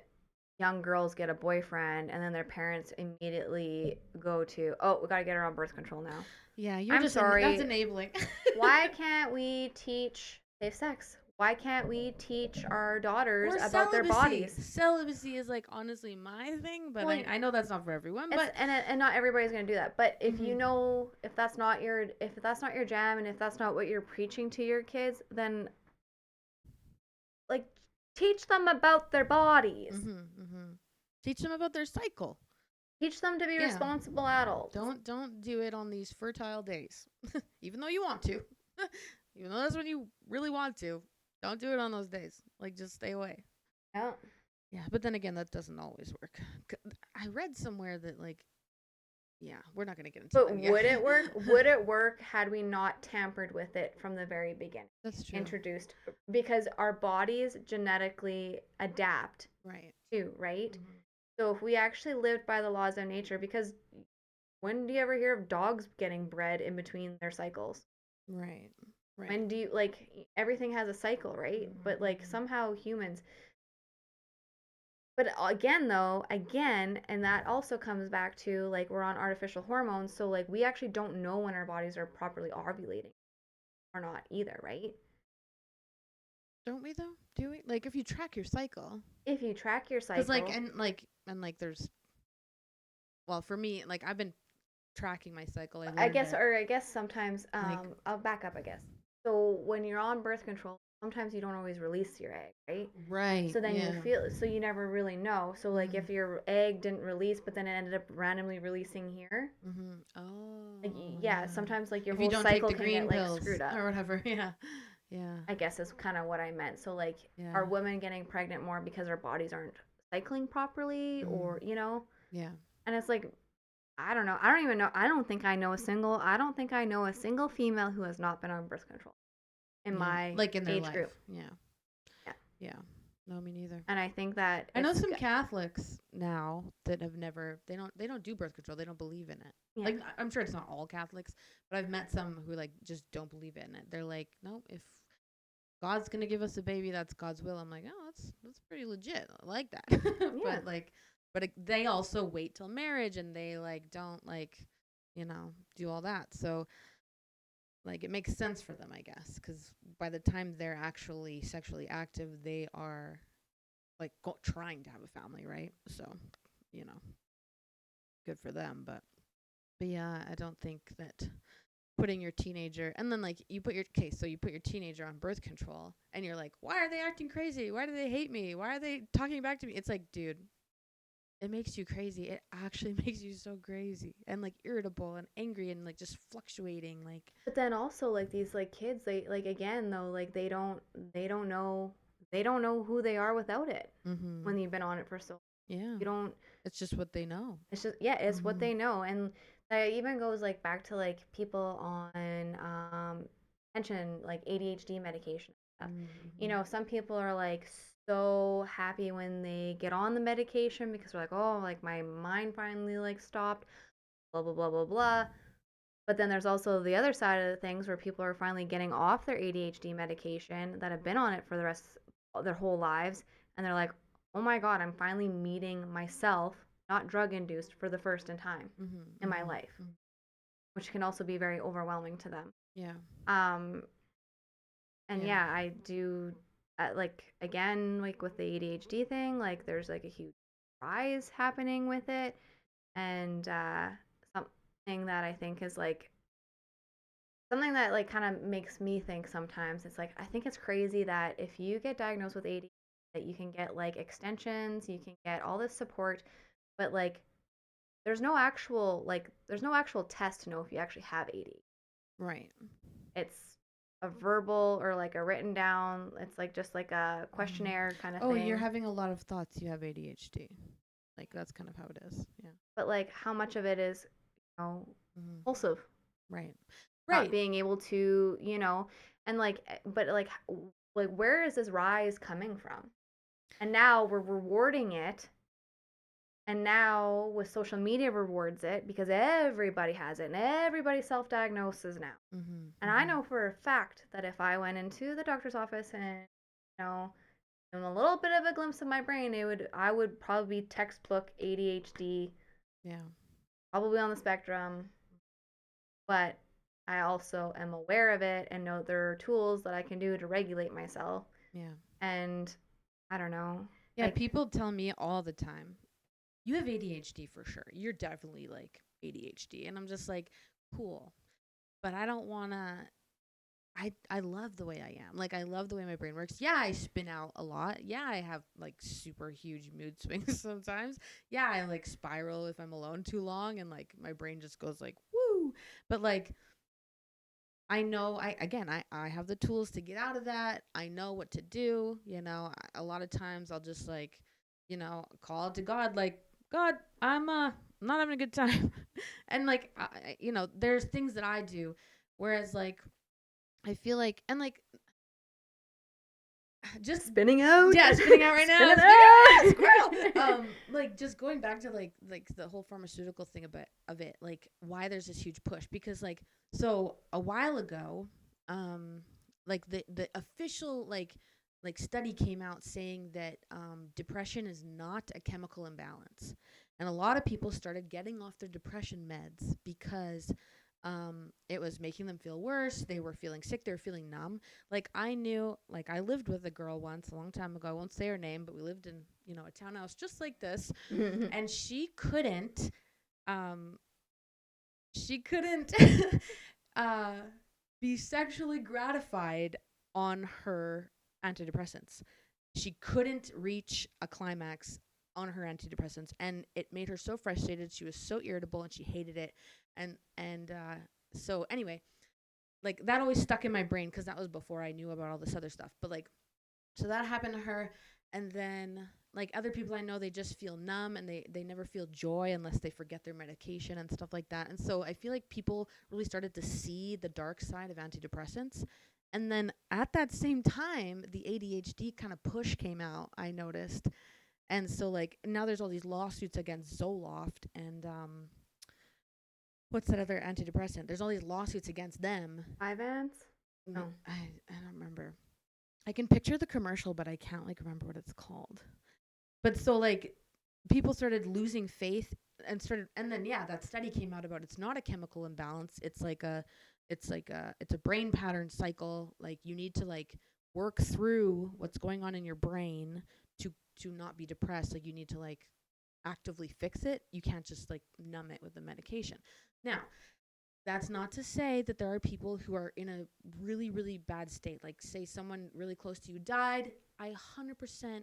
young girls get a boyfriend and then their parents immediately go to, oh, we got to get her on birth control now. Yeah, you're I'm just that's sorry. enabling. Why can't we teach safe sex? Why can't we teach our daughters Or about their celibacy. bodies? Celibacy is like honestly my thing, but Well, I know that's not for everyone. it's But and not everybody's gonna do that. But if you mhm. know if that's not your jam and if that's not what you're preaching to your kids, then like teach them about their bodies. Teach them about their cycle. Teach them to be Yeah. responsible adults. Don't do it on these fertile days. Even though you want to. Even though that's when you really want to. Don't do it on those days. Like just stay away. Yeah. Yeah, but then again that doesn't always work. I read somewhere that like yeah, we're not going to get into But that yet. would it work? Would it work had we not tampered with it from the very beginning? That's true. Introduced because our bodies genetically adapt Right. too, right? Mhm. So if we actually lived by the laws of nature, because when do you ever hear of dogs getting bred in between their cycles? Right. Right. When do you like everything has a cycle, right? But like Mhm. somehow humans. But again, though, again, and that also comes back to like we're on artificial hormones, so like we actually don't know when our bodies are properly ovulating or not either, right? Don't we though? Do we? Like if you track your cycle. If you track your Cuz cycle, and like there's well, for me, like I've been tracking my cycle. I I learned guess, it. or I guess sometimes, Like I'll back up, I guess. So when you're on birth control, sometimes you don't always release your egg, right? right. So then you Yeah. feel, so you never really know. So like Mhm. if your egg didn't release, but then it ended up randomly releasing here, Mhm. like Oh, yeah, yeah. sometimes like your If you whole don't take cycle the can get green like pills screwed up. or whatever. Yeah. Yeah. I guess is kind of what I meant. So like, Yeah. are women getting pregnant more because our bodies aren't cycling properly, Mhm. or you know? Yeah. And it's like, I don't know. I don't even know. I don't think I know a single. I don't think I know a single female who has not been on birth control in Yeah. my Like in their age life. group. Yeah. Yeah. Yeah. No, me neither. And I think that I know it's some Catholics now that have never they don't do birth control. They don't believe in it. yeah. Like I'm sure it's not all Catholics, but I've met some who like just don't believe in it. They're like, "No, if God's going to give us a baby, that's God's will." I'm like, "Oh, that's pretty legit. I like that." Yeah. They also wait till marriage and they like don't like, do all that. So like it makes sense for them, I guess, cuz by the time they're actually sexually active, they are like trying to have a family, right? So, you know, good for them. But yeah, I don't think that putting your teenager and then like you put your teenager on birth control and you're like, why are they acting crazy? Why do they hate me? Why are they talking back to me? It's like, dude, it makes you crazy. It actually makes you so crazy and like irritable and angry and like just fluctuating. Like, But then also like these like kids, they like again though like they don't know they don't know who they are without it mm-hmm. when you've been on it for so long. Yeah, You don't. it's just what they know. It's just yeah, it's what Mm-hmm. they know, and that even goes like back to like people on attention like ADHD medication and stuff. You Mm-hmm. know, some people are like so happy when they get on the medication because they're like, oh, like my mind finally like stopped, blah blah blah blah blah. But then there's also the other side of the things where people are finally getting off their ADHD medication that have been on it for the rest of their whole lives, and they're like, oh my God, I'm finally meeting myself, not drug induced, for the first time Mm-hmm. in my Mm-hmm. life, which can also be very overwhelming to them. Yeah. Um, and Yeah. yeah, I do, like, again, like with the ADHD thing, like, there's like a huge rise happening with it. And something that I think is like, something that like kind of makes me think sometimes, it's like I think it's crazy that if you get diagnosed with ADHD, that you can get like extensions, you can get all this support, but like there's no actual test to know if you actually have ADHD. Right. It's a verbal or like a written down. It's like just like a questionnaire kind of Oh, thing. you're having a lot of thoughts. You have ADHD. Like that's kind of how it is. Yeah. But like how much of it is, impulsive, Right. not Right. being able to, and like, but like where is this rise coming from? And now we're rewarding it. And now with social media rewards it because everybody has it and everybody self-diagnoses now. And I know for a fact that if I went into the doctor's office and, in a little bit of a glimpse of my brain, I would probably be textbook ADHD. Yeah. Probably on the spectrum, but I also am aware of it and know there are tools that I can do to regulate myself. Yeah. And I don't know. Yeah, like, people tell me all the time, you have ADHD for sure. You're definitely like ADHD. And I'm just like, cool. But I don't want to. I love the way I am. Like, I love the way my brain works. Yeah, I spin out a lot. Yeah, I have like super huge mood swings sometimes. Yeah, I like spiral if I'm alone too long and like my brain just goes like, woo. But like, I know I have the tools to get out of that. I know what to do. A lot of times I'll just like, call it to God, like, God, I'm not having a good time. And like, there's things that I do. Whereas like, I feel like, and like, just spinning out. Yeah, spinning out right now. Squirrel. Like just going back to like the whole pharmaceutical thing of it, like why there's this huge push because like so a while ago, like the official like study came out saying that depression is not a chemical imbalance, and a lot of people started getting off their depression meds because it was making them feel worse. They were feeling sick. They were feeling numb. Like I knew, like I lived with a girl once a long time ago. I won't say her name, but we lived in, a townhouse just like this. And she couldn't, um, she couldn't, uh, be sexually gratified on her antidepressants. She couldn't reach a climax on her antidepressants, and it made her so frustrated. She was so irritable, and she hated it. And so anyway, like that always stuck in my brain because that was before I knew about all this other stuff. But like, so that happened to her, and then like other people I know, they just feel numb and they never feel joy unless they forget their medication and stuff like that. And so I feel like people really started to see the dark side of antidepressants. And then at that same time, the ADHD kind of push came out, I noticed. And so like now there's all these lawsuits against Zoloft and what's that other antidepressant? There's all these lawsuits against them. Vyvanse? No. I don't remember. I can picture the commercial, but I can't like remember what it's called. But so like people started losing faith and then yeah, that study came out about it's not a chemical imbalance. It's a brain pattern cycle. Like you need to like work through what's going on in your brain to not be depressed. Like you need to like actively fix it. You can't just like numb it with the medication. Now, that's not to say that there are people who are in a really, really bad state. Like, say someone really close to you died. I 100%.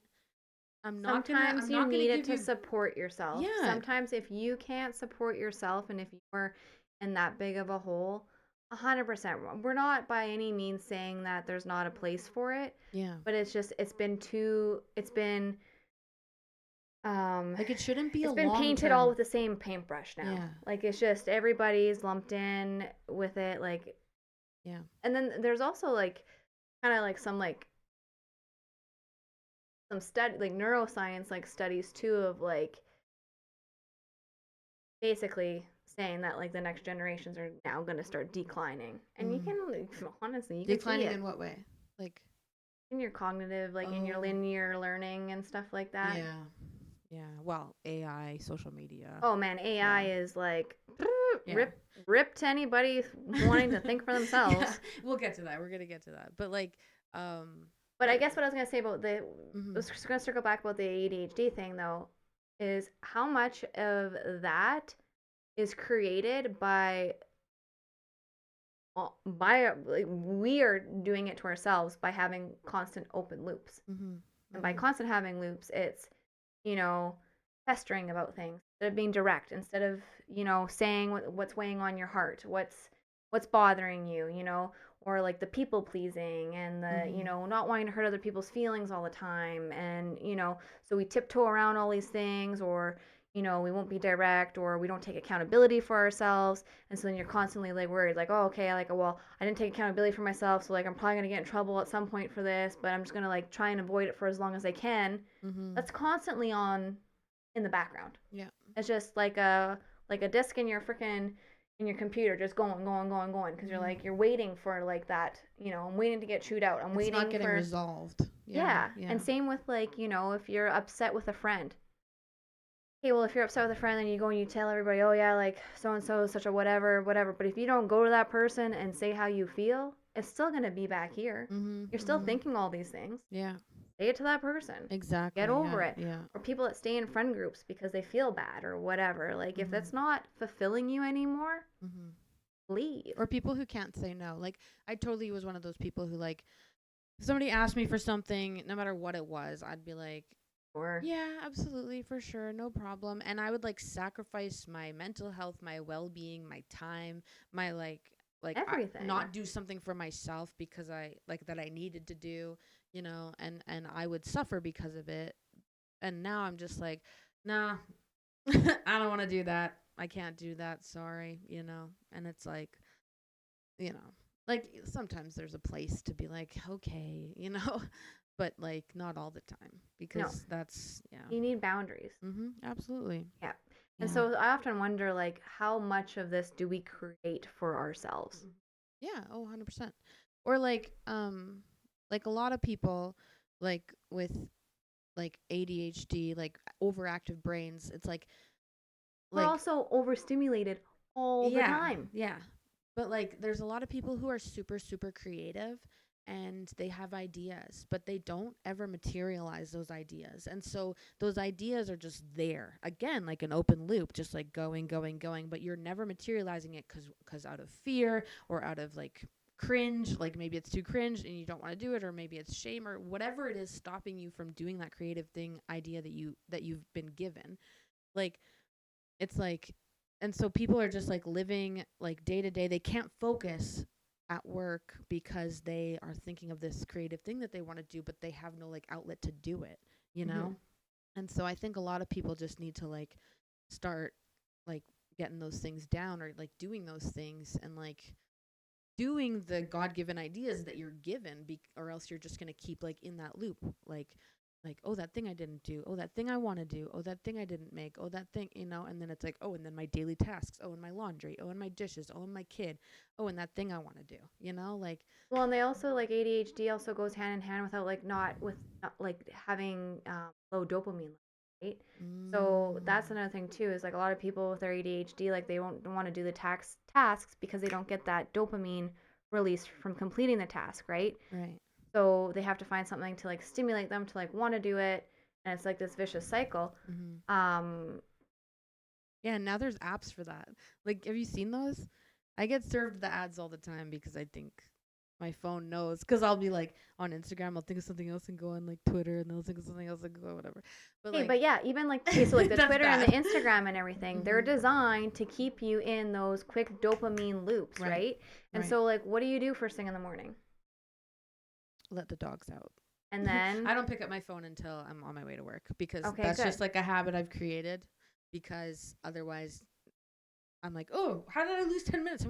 Sometimes you need it to support yourself. Yeah. Sometimes if you can't support yourself and if you're in that big of a hole, 100%. We're not by any means saying that there's not a place for it. Yeah. But it's been like it shouldn't be it's been painted all with the same paintbrush now. Yeah. Like it's just everybody's lumped in with it, like. Yeah. And then there's also like kind of like some study, like neuroscience like studies too, of like basically saying that like the next generations are now going to start declining. And you can honestly, you declining can see it in what way? Like in your cognitive, like in your linear learning and stuff like that. Yeah. Yeah. Well, AI, social media. Oh man, AI is like rip to anybody wanting to think for themselves. Yeah. We'll get to that. We're gonna get to that. But like, but I guess what I was gonna say about I was just gonna circle back about the ADHD thing though, is how much of that is created by like, we are doing it to ourselves by having constant open loops. And by constant having loops, it's festering about things, instead of being direct, instead of, saying what's weighing on your heart, what's bothering you, or like the people pleasing and the, not wanting to hurt other people's feelings all the time. And, so we tiptoe around all these things, or, we won't be direct, or we don't take accountability for ourselves. And so then you're constantly like worried, like, oh, okay, like, well, I didn't take accountability for myself. So like, I'm probably going to get in trouble at some point for this, but I'm just going to like try and avoid it for as long as I can. That's constantly on in the background. Yeah. It's just like a disc in your freaking in your computer, just going, because you're like you're waiting for like that. I'm waiting to get chewed out. I'm It's waiting not getting for resolved. yeah. And same with like if you're upset with a friend. Okay, well, if you're upset with a friend, then you go and you tell everybody, oh yeah, like so and so is such a whatever. But if you don't go to that person and say how you feel, it's still gonna be back here. You're still thinking all these things. Yeah. Say it to that person. Exactly. Get over it. Yeah. Or people that stay in friend groups because they feel bad or whatever. Like, if that's not fulfilling you anymore, leave. Or people who can't say no. Like, I totally was one of those people who, like, if somebody asked me for something, no matter what it was, I'd be like, Or yeah, absolutely, for sure, no problem. And I would, like, sacrifice my mental health, my well-being, my time, my, like everything. not do something for myself because that I needed to do, and I would suffer because of it. And now I'm just like, nah, I don't want to do that. I can't do that. Sorry, and it's like, like sometimes there's a place to be like, okay, but like not all the time, because that's, you need boundaries. Absolutely. Yeah. And so I often wonder, like, how much of this do we create for ourselves? Yeah. Oh, 100%. Or like a lot of people, like with like ADHD, like overactive brains, it's like we're also overstimulated all the time. Yeah. But like there's a lot of people who are super, super creative and they have ideas, but they don't ever materialize those ideas. And so those ideas are just there. Again, like an open loop, just like going, but you're never materializing it cuz out of fear or out of like cringe, like maybe it's too cringe and you don't want to do it, or maybe it's shame or whatever it is stopping you from doing that creative idea that you've been given. Like it's like, and so people are just like living like day to day. They can't focus at work because they are thinking of this creative thing that they want to do, but they have no like outlet to do it, And so I think a lot of people just need to like start like getting those things down, or like doing those things, and like doing the God-given ideas that you're given, or else you're just going to keep like in that loop, like, oh, that thing I didn't do, oh, that thing I want to do, oh, that thing I didn't make, oh, that thing, and then it's like, oh, and then my daily tasks, oh, and my laundry, oh, and my dishes, oh, and my kid, oh, and that thing I want to do, like. Well, and they also, like, ADHD also goes hand in hand without like not like having low dopamine, right? So that's another thing too, is like a lot of people with their ADHD, like they don't want to do the tasks because they don't get that dopamine release from completing the task, right? Right. So they have to find something to like stimulate them to like want to do it, and it's like this vicious cycle. Yeah, now there's apps for that. Like, have you seen those? I get served the ads all the time because I think my phone knows. Because I'll be like on Instagram, I'll think of something else and go on like Twitter, and then I'll think of something else and go whatever. But yeah, even like so like the Twitter and the Instagram and everything, they're designed to keep you in those quick dopamine loops, right? And so like, what do you do first thing in the morning? Let the dogs out. And then I don't pick up my phone until I'm on my way to work, because that's just like a habit I've created, because otherwise I'm like, oh, how did I lose 10 minutes?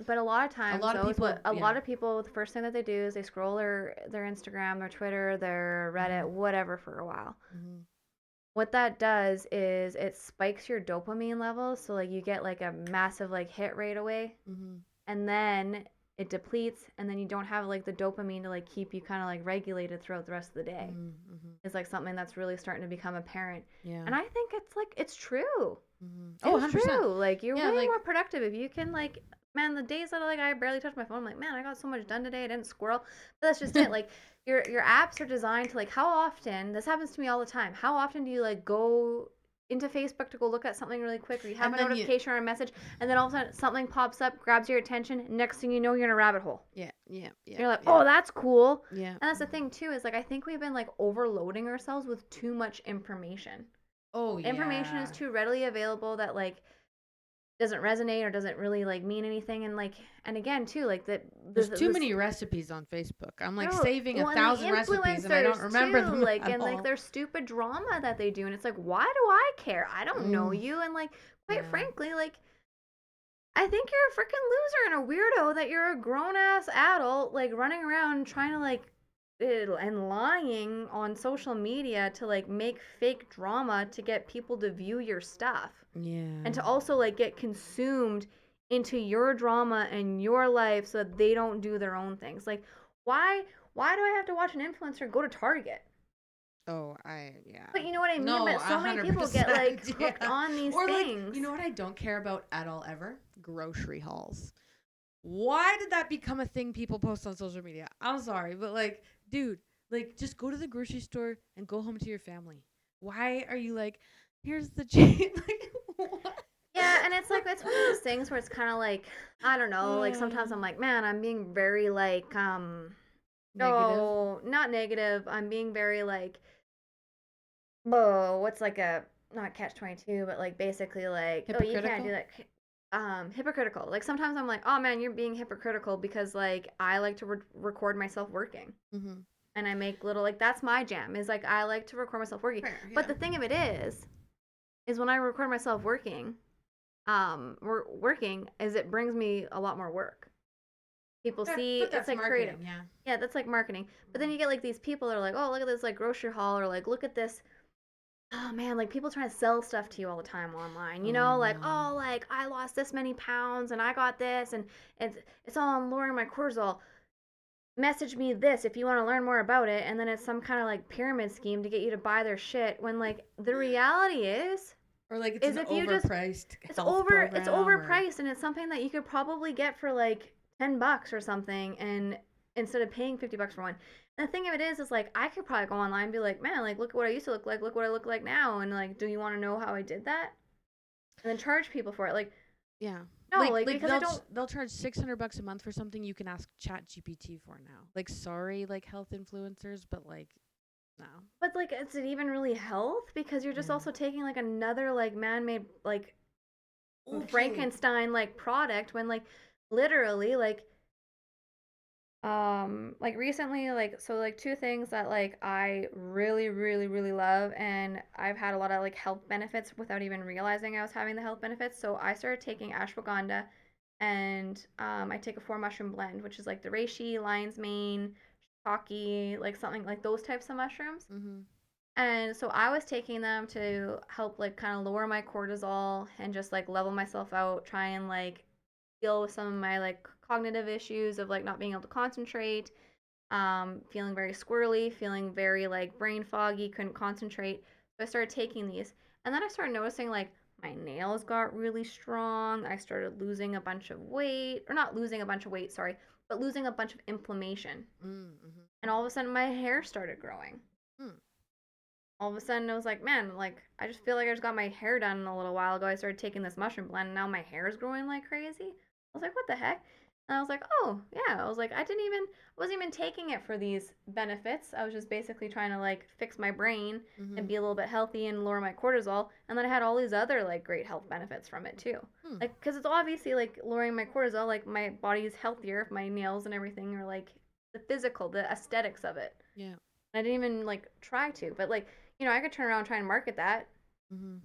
But a lot of times, a lot of people, the first thing that they do is they scroll their Instagram, their Twitter, their Reddit, whatever for a while. What that does is it spikes your dopamine levels, so like you get like a massive like hit right away, and then it depletes, and then you don't have like the dopamine to like keep you kind of like regulated throughout the rest of the day. It's like something that's really starting to become apparent. Yeah. And I think it's like, it's true. Oh, it's 100%. true. Like, you're way more productive if you can, like, man, the days that like I barely touch my phone, I'm like, man, I got so much done today, I didn't squirrel. But that's just it. Like, your apps are designed to like, how often, this happens to me all the time, how often do you like go into Facebook to go look at something really quick, or you have a notification or a message, and then all of a sudden something pops up, grabs your attention, next thing you know, you're in a rabbit hole. Yeah. You're like, oh, that's cool. Yeah. And that's the thing too, is like, I think we've been like overloading ourselves with too much information. Oh Information is yeah. too readily available that like doesn't resonate or doesn't really like mean anything, and like, and again too, like There's too this many recipes on Facebook. I'm like bro, saving well, and the 1,000 recipes and I don't influencers remember too, them like, at and like all. their stupid drama that they do, and it's like, why do I care? I don't know Mm, you, and like, quite yeah. frankly, like, I think you're a freaking loser and a weirdo that you're a grown ass adult, like running around trying to like and lying on social media to like make fake drama to get people to view your stuff Yeah. and to also like get consumed into your drama and your life so that they don't do their own things. Like, why do I have to watch an influencer go to Target? Oh, yeah. But you know what I mean? No, But so many people get 100%. like hooked Yeah. on these Or like, things. you know what I don't care about at all ever? Grocery hauls. Why did that become a thing people post on social media? I'm sorry, but like, dude, like just go to the grocery store and go home to your family. Why are you like, here's the cheap like what? Yeah, and it's like it's one of those things where it's kind of like, I don't know, like sometimes I'm like, man, I'm being very like Negative. no, not negative. I'm being very like, whoa, what's like a not catch 22, but like basically like, oh, you can't do Hypocritical? that. Hypocritical. Like sometimes I'm like, oh man, you're being hypocritical because like I like to record myself working. Mm-hmm. And I make little like that's my jam. Is like I like to record myself working. Fair, But yeah. the thing of it is when I record myself working, working is it brings me a lot more work. People see But it's that's like creative. marketing, yeah. Yeah, that's like marketing. But then you get like these people that are like, oh, look at this like grocery haul, or like look at this. Oh man, like people trying to sell stuff to you all the time online. You Oh, I know, like know. oh, like I lost this many pounds and I got this, and it's all on lowering my cortisol. Message me this if you want to learn more about it, and then it's some kind of like pyramid scheme to get you to buy their shit. When like the reality Or like it's is an if you just overpriced health it's program or overpriced and it's something that you could probably get for like $10 or something, and instead of paying $50 for one. And the thing of it is like I could probably go online and be like, man, like look at what I used to look like, look what I look like now, and like, do you want to know how I did that? And then charge people for it. Like, yeah. no, like Like because I don't. they'll charge $600 a month for something you can ask Chat GPT for now. Like sorry, like health influencers, but like no. But like, is it even really health? Because you're just Yeah. also taking like another like man-made like Okay. Frankenstein like product when like literally like recently like so like two things that like I really love, and I've had a lot of like health benefits without even realizing I was having the health benefits. So I started taking ashwagandha, and I take a 4 mushroom blend, which is like the reishi, lion's mane, shiitake, like something like those types of mushrooms. Mhm. And so I was taking them to help like kind of lower my cortisol and just like level myself out, try and like deal with some of my like cognitive issues of like not being able to concentrate, feeling very squirrely, feeling very like brain foggy, couldn't concentrate. So I started taking these. And then I started noticing like my nails got really strong. I started losing a bunch of weight, or not losing a bunch of weight, sorry, but losing a bunch of inflammation. Mhm. And all of a sudden my hair started growing. Hmm. All of a sudden I was like, man, like I just feel like I just got my hair done a little while ago. I started taking this mushroom blend and now my hair is growing like crazy. I was like, what the heck? And I was like, oh yeah. I was like, I wasn't even taking it for these benefits. I was just basically trying to like fix my brain and Mhm. be a little bit healthy and lower my cortisol. And then I had all these other like great health benefits from it too. Hmm. Like, cause it's obviously like lowering my cortisol, like my body's healthier if my nails and everything are like the physical, the aesthetics of it. Yeah. I didn't even like try to, but like I could turn around and try and market that. Mhm.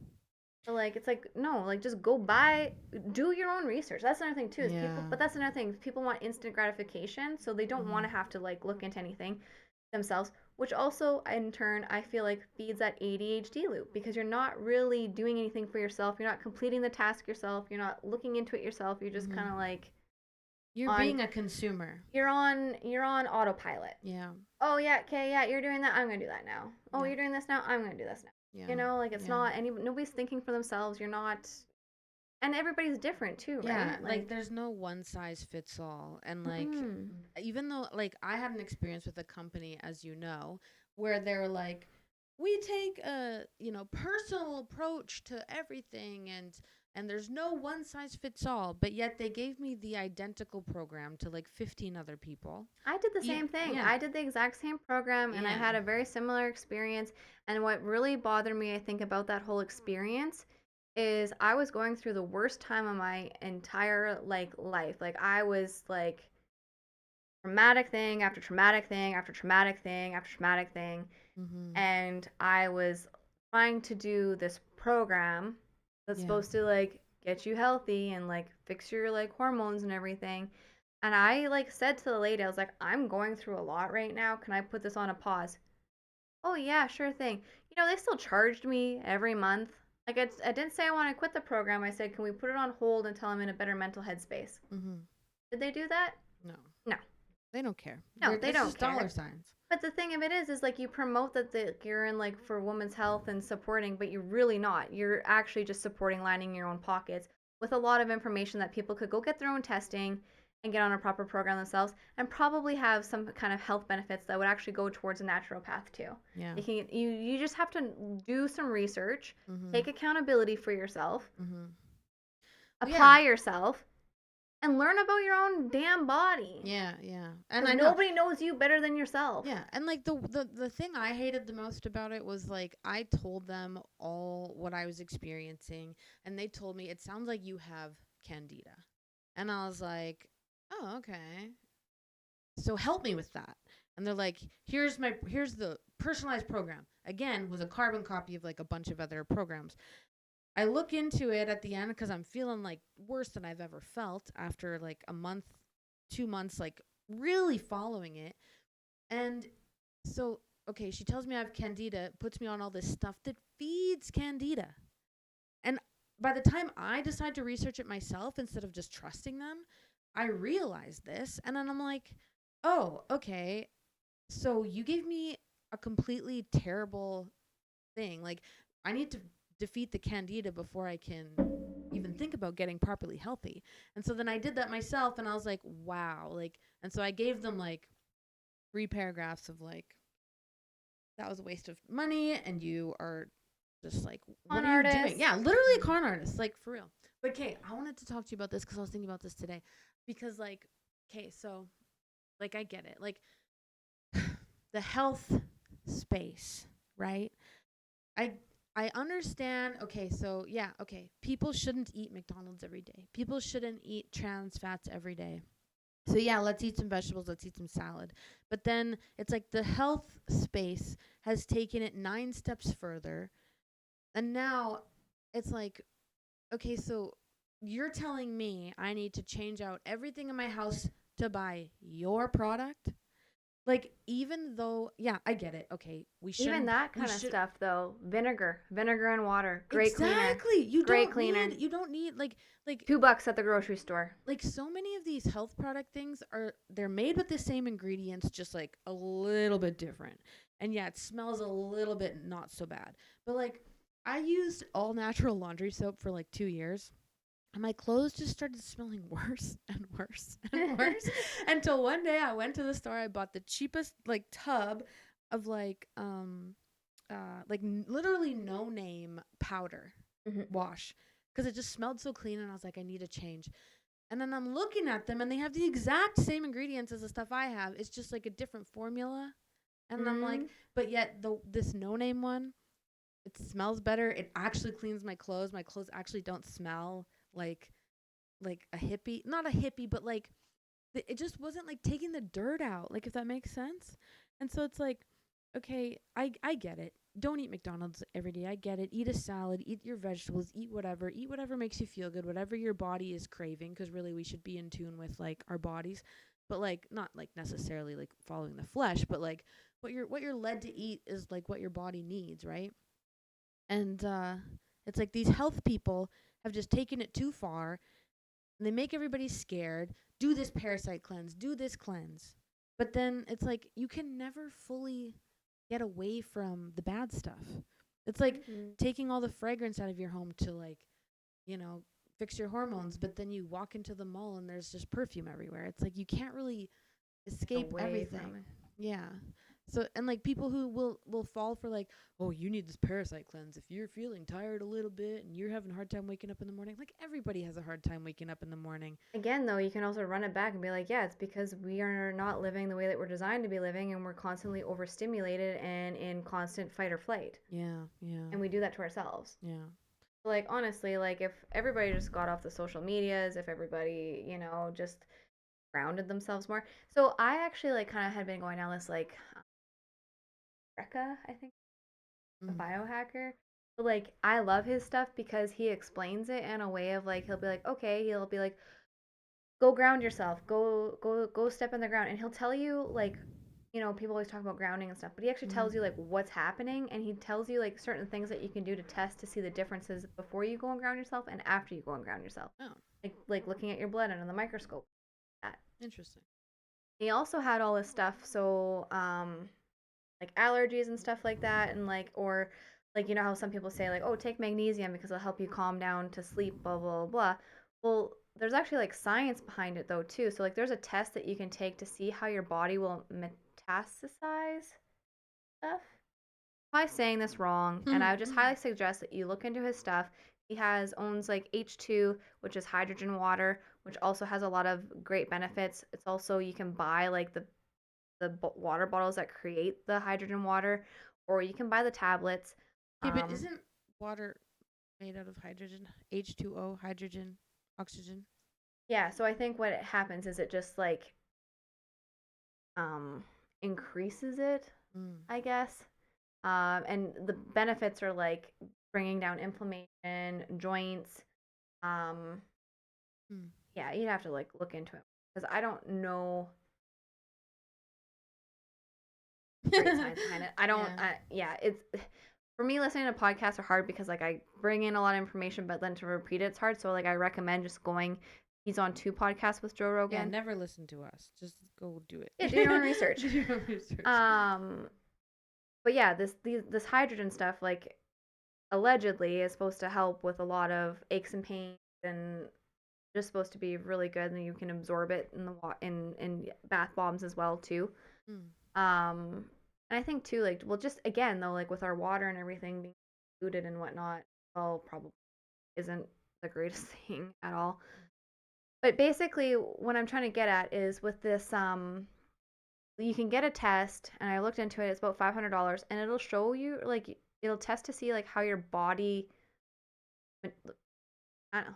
But like it's like no, like just go buy, do your own research. That's another thing too is people. Yeah. But that's another thing. People want instant gratification, so they don't want Mhm. to have to like look into anything themselves. Which also, in turn, I feel like feeds that ADHD loop because you're not really doing anything for yourself. You're not completing the task yourself. You're not looking into it yourself. You're just kind Mhm. of like You're on. being a consumer. You're on autopilot. Yeah. Oh yeah, okay, yeah, you're doing that. I'm gonna do that now. Oh, Yeah. you're doing this now. I'm gonna do this now. Yeah. Like it's Yeah. not any nobody's thinking for themselves. You're not, and everybody's different too, Yeah, right? like Like, there's no one size fits all. And like mm, even though like I had an experience with a company as you know where they're like we take a, personal approach to everything, and there's no one size fits all, but yet they gave me the identical program to like 15 other people. I did the same thing. Yeah. I did the exact same program and I Yeah. had a very similar experience. And what really bothered me, I think, about that whole experience is I was going through the worst time of my entire life. Like I was like traumatic thing after traumatic thing after traumatic thing after traumatic thing. Mhm. And I was trying to do this program that's Yeah. supposed to like get you healthy and like fix your like hormones and everything. And I like said to the lady, I was like, I'm going through a lot right now. Can I put this on a pause? Oh yeah, sure thing. They still charged me every month. Like I didn't say I want to quit the program. I said, can we put it on hold until I'm in a better mental headspace? Mhm. Did they do that? No. No. They don't care. No, they It's don't just dollar care. signs. But the thing of it is like you promote that you're in like for women's health and supporting, but you're really not. You're actually just supporting lining your own pockets with a lot of information that people could go get their own testing and get on a proper program themselves and probably have some kind of health benefits that would actually go towards a naturopath too. Yeah. You just have to do some research, Mhm. take accountability for yourself, Mhm. apply yourself, and learn about your own damn body. Yeah, yeah. And 'Cause I know. nobody knows you better than yourself. Yeah, and like the thing I hated the most about it was like I told them all what I was experiencing, and they told me it sounds like you have candida. And I was like, "Oh, okay. So help me with that." And they're like, here's the personalized program." Again, was a carbon copy of like a bunch of other programs. I look into it at the end cuz I'm feeling like worse than I've ever felt after like a month, 2 months like really following it. And so, okay, she tells me I have candida, puts me on all this stuff that feeds candida. And by the time I decide to research it myself instead of just trusting them, I realize this. And then I'm like, oh, okay. So you gave me a completely terrible thing. Like, I need to defeat the candida before I can even think about getting properly healthy. And so then I did that myself and I was like, wow. Like, and so I gave them like 3 paragraphs of like, that was a waste of money and you are just like, what Con are you artist. doing? Yeah, literally a con artist, like for real. But okay, I wanted to talk to you about this because I was thinking about this today. Because like, okay, so like I get it. Like the health space, right? I I understand. Okay, so yeah, okay. People shouldn't eat McDonald's every day. People shouldn't eat trans fats every day. So yeah, let's eat some vegetables, let's eat some salad. But then it's like the health space has taken it 9 steps further. And now it's like, okay, so you're telling me I need to change out everything in my house to buy your product? Like, even though, yeah, I get it. Okay, we shouldn't. Even that kind of stuff, though. Vinegar and water. Great cleaner. Exactly. Great cleaner. You don't need like $2 at the grocery store. like so many of these health product things they're made with the same ingredients, just like a little bit different. And yeah, it smells a little bit not so bad. But like I used all natural laundry soap for like 2 years. And my clothes just started smelling worse and worse and worse until one day I went to the store. I bought the cheapest like tub of literally no name powder wash because it just smelled so clean, and I was like, I need a change. And then I'm looking at them and they have the exact same ingredients as the stuff I have. It's just like a different formula. And I'm like, but yet this no name one, it smells better. It actually cleans my clothes. My clothes actually don't smell like a hippie, not a hippie, but like it just wasn't like taking the dirt out, like if that makes sense. And so it's like, okay, I get it. Don't eat McDonald's every day. I get it. Eat a salad, eat your vegetables, eat whatever makes you feel good, whatever your body is craving, because really we should be in tune with like our bodies, but like not like necessarily like following the flesh, but like what you're led to eat is like what your body needs, right? And it's like these health people have just taken it too far, and they make everybody scared. Do this parasite cleanse, do this cleanse. But then it's like you can never fully get away from the bad stuff. It's like taking all the fragrance out of your home to like, fix your hormones, but then you walk into the mall and there's just perfume everywhere. It's like you can't really escape everything. Yeah. So and like people who will fall for like, oh, you need this parasite cleanse if you're feeling tired a little bit and you're having a hard time waking up in the morning. Like everybody has a hard time waking up in the morning. Again, though, you can also run it back and be like, yeah, it's because we are not living the way that we're designed to be living, and we're constantly overstimulated and in constant fight or flight. Yeah, yeah, And we do that to ourselves. yeah. Like, honestly, like, if everybody just got off the social medias, if everybody, just grounded themselves more. So I actually, like, kind of had been going down this, like, Rekka, I think, a Mm. biohacker. But, like, I love his stuff because he explains it in a way of, like, he'll be like, okay, he'll be like, go ground yourself, go step in the ground, and he'll tell you, like, people always talk about grounding and stuff, but he actually tells you, like, what's happening, and he tells you, like, certain things that you can do to test to see the differences before you go and ground yourself and after you go and ground yourself. Oh, Like looking at your blood under the microscope. That. interesting. He also had all this stuff, so like allergies and stuff like that, and like, or like, how some people say, like, oh, take magnesium because it'll help you calm down to sleep, blah blah blah. Well, there's actually like science behind it though too. So like there's a test that you can take to see how your body will metastasize stuff. Probably saying this wrong, and I would just highly suggest that you look into his stuff. He owns like H2, which is hydrogen water, which also has a lot of great benefits. It's also, you can buy like the water bottles that create the hydrogen water, or you can buy the tablets. Yeah, but isn't water made out of hydrogen? H2O, hydrogen, oxygen. Yeah, so I think what happens is it just like um increases it, I guess. And the benefits are like bringing down inflammation, joints. Um, yeah, you'd have to like look into it because I don't know great science behind it. I don't. Yeah, it's for me, listening to podcasts are hard because like I bring in a lot of information, but then to repeat it's hard. So like I recommend just going. He's on 2 podcasts with Joe Rogan. Yeah, never listen to us. Just go do it. Yeah, do your own research. Do your own research. But yeah, this hydrogen stuff, like, allegedly is supposed to help with a lot of aches and pains, and just supposed to be really good, and you can absorb it in the in bath bombs as well too. And I think too, like, well, just again though, like with our water and everything being polluted and whatnot, well, probably isn't the greatest thing at all. But basically, what I'm trying to get at is with this, you can get a test, and I looked into it. It's about $500, and it'll show you, like, it'll test to see like how your body, I don't know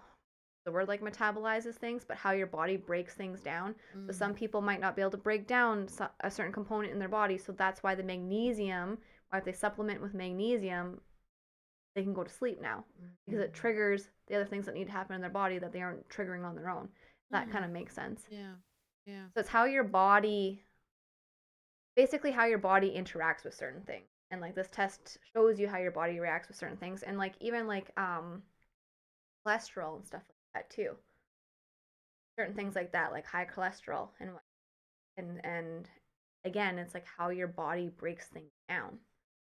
the word, like, metabolizes things, but how your body breaks things down. So some people might not be able to break down a certain component in their body, so that's why the magnesium, or if they supplement with magnesium, they can go to sleep now because it triggers the other things that need to happen in their body that they aren't triggering on their own. That kind of makes sense. Yeah. So it's how your body, basically how your body interacts with certain things, and like this test shows you how your body reacts with certain things, and like even like cholesterol and stuff like that too. Certain things like that, like high cholesterol, and again, it's like how your body breaks things down.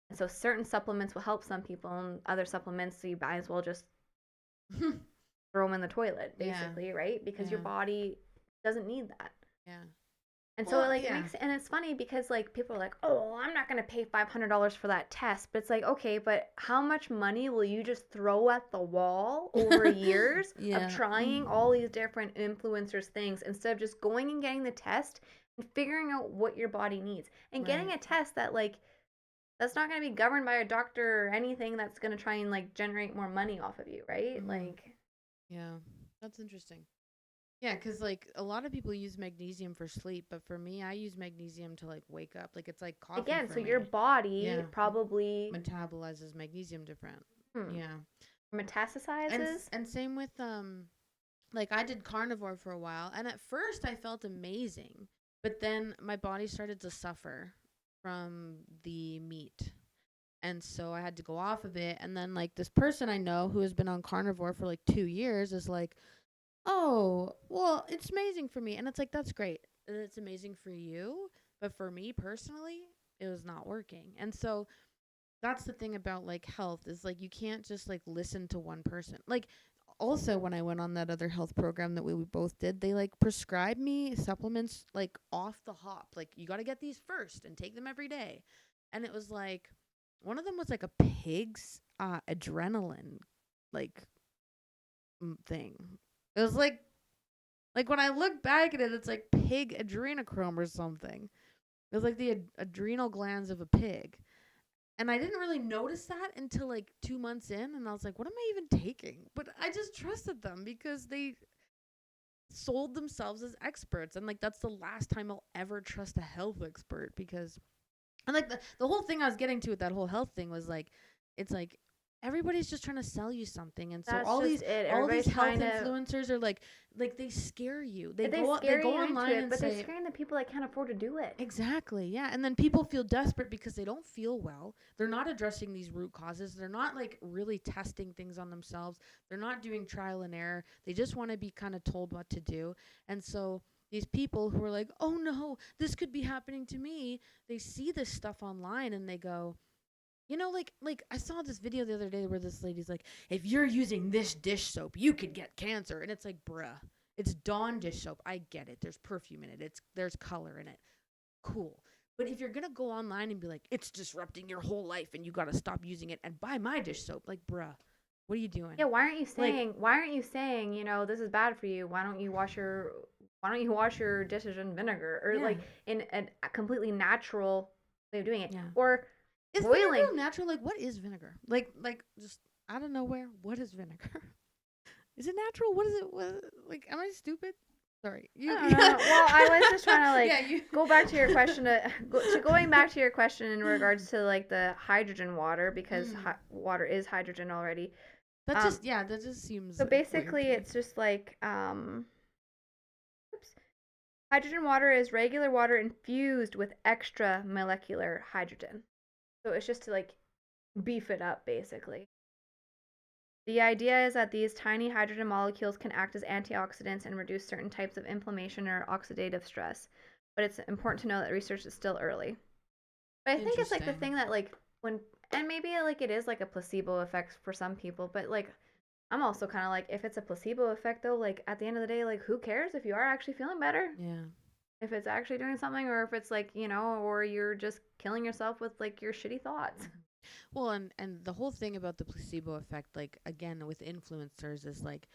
And so certain supplements will help some people, and other supplements, so you might as well just throw them in the toilet, basically, right? Because your body doesn't need that. Yeah. And so like it makes, and it's funny because like people are like, oh, I'm not gonna pay $500 for that test, but it's like, okay, but how much money will you just throw at the wall over years of trying all these different influencers things instead of just going and getting the test and figuring out what your body needs and getting a test that like that's not gonna be governed by a doctor or anything that's gonna try and like generate more money off of you, right? Like, yeah, that's interesting. Yeah, because like a lot of people use magnesium for sleep, but for me, I use magnesium to like wake up. Like it's like coffee. Again, for so me. your body probably metabolizes magnesium different. Yeah, metastasizes. And same with like I did carnivore for a while, and at first I felt amazing, but then my body started to suffer from the meat. And so I had to go off of it. And then like this person I know who has been on carnivore for like 2 years is like, oh, well, it's amazing for me. And it's like, that's great. It's amazing for you. But for me personally, it was not working. And so that's the thing about like health is like you can't just like listen to one person. Like also when I went on that other health program that we both did, they like prescribed me supplements like off the hop. Like you got to get these first and take them every day. And it was like one of them was like a pig's adrenaline like thing. It was like when I look back at it, it's like pig adrenochrome or something. It was like the adrenal glands of a pig. And I didn't really notice that until like 2 months in. And I was like, what am I even taking? But I just trusted them because they sold themselves as experts. And like, that's the last time I'll ever trust a health expert because, and like, the whole thing I was getting to with that whole health thing was like, it's like, everybody's just trying to sell you something. And so That's all just these it. all these Everybody's health trying to. influencers are like they scare you. They They go scare you online into it, and but say they're scaring the people that can't afford to do it. exactly, yeah. And then people feel desperate because they don't feel well. They're not addressing these root causes. They're not like really testing things on themselves. They're not doing trial and error. They just want to be kind of told what to do. And so these people who are like, "Oh no, this could be happening to me." They see this stuff online and they go, like I saw this video the other day where this lady's like, if you're using this dish soap, you could get cancer. And it's like, bruh, it's Dawn dish soap. I get it. There's perfume in it. There's color in it. Cool. But if you're gonna go online and be like, it's disrupting your whole life and you gotta stop using it and buy my dish soap, like, bruh, what are you doing? Yeah, why aren't you saying, this is bad for you? Why don't you wash your dishes in vinegar or Yeah. like in a completely natural way of doing it? Yeah. Or Is boiling. vinegar natural? Like, what is vinegar? Like just out of nowhere, what is vinegar? Is it natural? What is it? Like, am I stupid? Sorry. I don't know. Well, I was just trying to go back to your question. Going back to your question in regards to like the hydrogen water because water is hydrogen already. That just seems. So basically, it's just like hydrogen water is regular water infused with extra molecular hydrogen. So it's just to like beef it up, basically. The idea is that these tiny hydrogen molecules can act as antioxidants and reduce certain types of inflammation or oxidative stress. But it's important to know that research is still early. But I think it's like the thing that like and maybe like it is like a placebo effect for some people, but like I'm also kind of like if it's a placebo effect though, like at the end of the day, like who cares if you are actually feeling better? Yeah. If it's actually doing something or if it's like, or you're just killing yourself with like your shitty thoughts. Well, and the whole thing about the placebo effect, like again with influencers, is like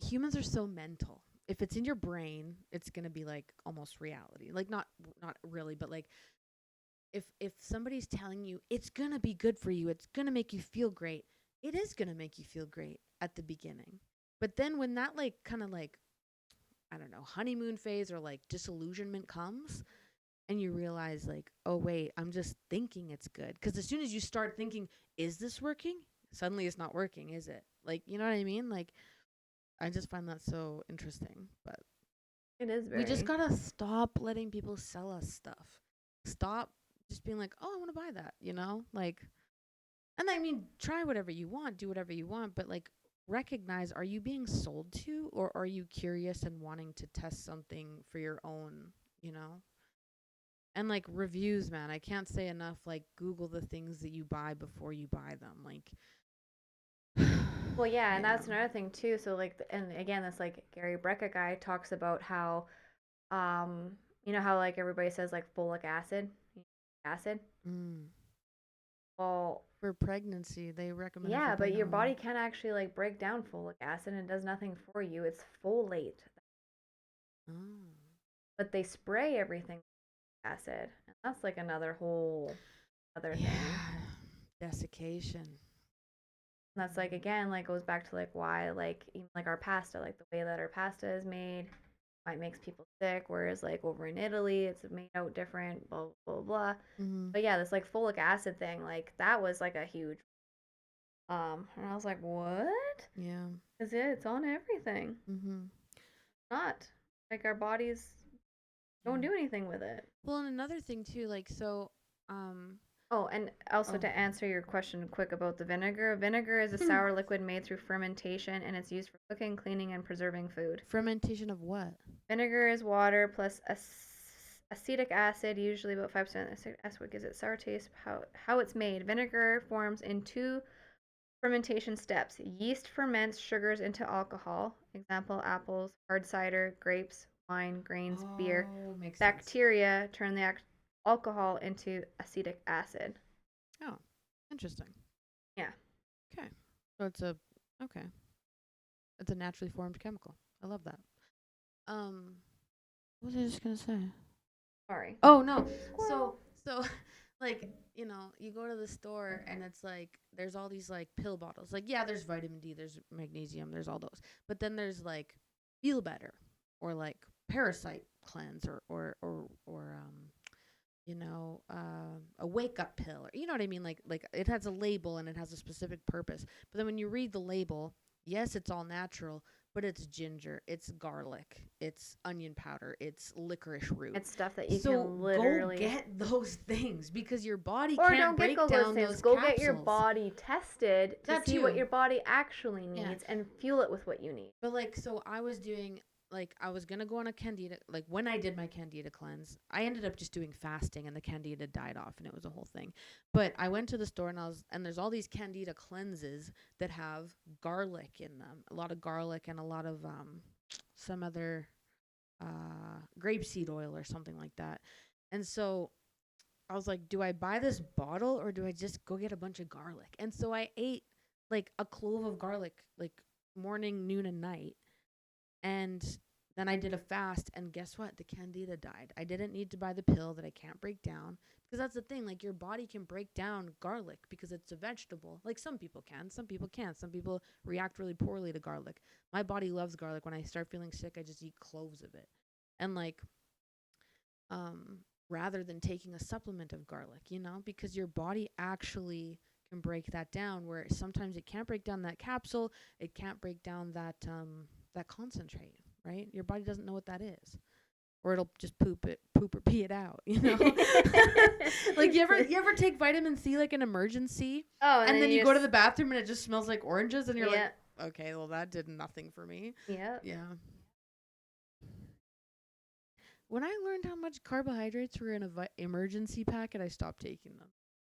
humans are so mental. If it's in your brain, it's gonna be like almost reality. Like not really, but like if somebody's telling you it's gonna be good for you, it's gonna make you feel great, it is gonna make you feel great at the beginning. But then when that like kind of like I don't know, honeymoon phase or like disillusionment comes, and you realize like, oh wait, I'm just thinking it's good. Because as soon as you start thinking, is this working? Suddenly it's not working, is it? Like, you know what I mean? Like, I just find that so interesting. But It is very. we just gotta stop letting people sell us stuff. Stop just being like, oh, I want to buy that, Like, and I mean, try whatever you want, do whatever you want, but like, recognize, are you being sold to, or are you curious and wanting to test something for your own, And like reviews, man, I can't say enough. Like, Google the things that you buy before you buy them. Like, well, yeah, and that's another thing too. So like, and again, this like Gary Brecka guy talks about how, how like everybody says like folic acid. Well, for pregnancy, they recommend. Yeah, but your body can actually like break down folic acid and it does nothing for you. It's folate. Oh. But they spray everything with acid. And that's like another whole other thing. Desiccation. And that's like again, like goes back to like why like even like our pasta, like the way that our pasta is made, why it makes people sick, whereas like over in Italy it's made out different, blah blah blah. But yeah, this like folic acid thing, like that was like a huge and I was like, what? Yeah. Because it's on everything. Not like our bodies don't do anything with it. Well, and another thing too, like so. Oh, and also to answer your question quick about the vinegar, vinegar is a sour liquid made through fermentation, and it's used for cooking, cleaning, and preserving food. Fermentation of what? Vinegar is water plus acetic acid, usually about 5%. Acetic acid gives it sour taste. How it's made. Vinegar forms in two Fermentation steps. Yeast ferments sugars into alcohol. Example, apples, hard cider, grapes, wine, grains, beer. Oh, makes sense. Bacteria turn the alcohol into acetic acid. Oh, interesting. Yeah. Okay. So okay. It's a naturally formed chemical. I love that. What was I just gonna say? Sorry. Oh no. Squirrel. So like, you go to the store and it's like there's all these like pill bottles. Like, yeah, there's vitamin D, there's magnesium, there's all those. But then there's like feel better or like parasite cleanse or a wake up pill, or you know what I mean? Like it has a label and it has a specific purpose. But then when you read the label, yes, it's all natural, but it's ginger, it's garlic, it's onion powder, it's licorice root. It's stuff that you So can literally go get those things because your body or can't don't break get down things. those Go capsules. get your body tested to That see what too. your body actually Yeah. needs and fuel it with what you need. But like, so I was doing like I was gonna go on a candida. Like when I did my candida cleanse, I ended up just doing fasting, and the candida died off, and it was a whole thing. But I went to the store and there's all these candida cleanses that have garlic in them, a lot of garlic and a lot of some other grapeseed oil or something like that. And so I was like, do I buy this bottle or do I just go get a bunch of garlic? And so I ate like a clove of garlic like morning, noon, and night. And then I did a fast, and guess what? The candida died. I didn't need to buy the pill that I can't break down because that's the thing. Like, your body can break down garlic because it's a vegetable. Like, some people can, some people can't. Some people react really poorly to garlic. My body loves garlic. When I start feeling sick, I just eat cloves of it. And like, rather than taking a supplement of garlic, because your body actually can break that down, where sometimes it can't break down that capsule, it can't break down that concentrate, right? Your body doesn't know what that is. Or it'll just poop or pee it out, Like, you ever take vitamin C like an emergency? Oh, and then you go to the bathroom and it just smells like oranges and you're like, okay, well, that did nothing for me. Yeah. When I learned how much carbohydrates were in a emergency packet, I stopped taking them.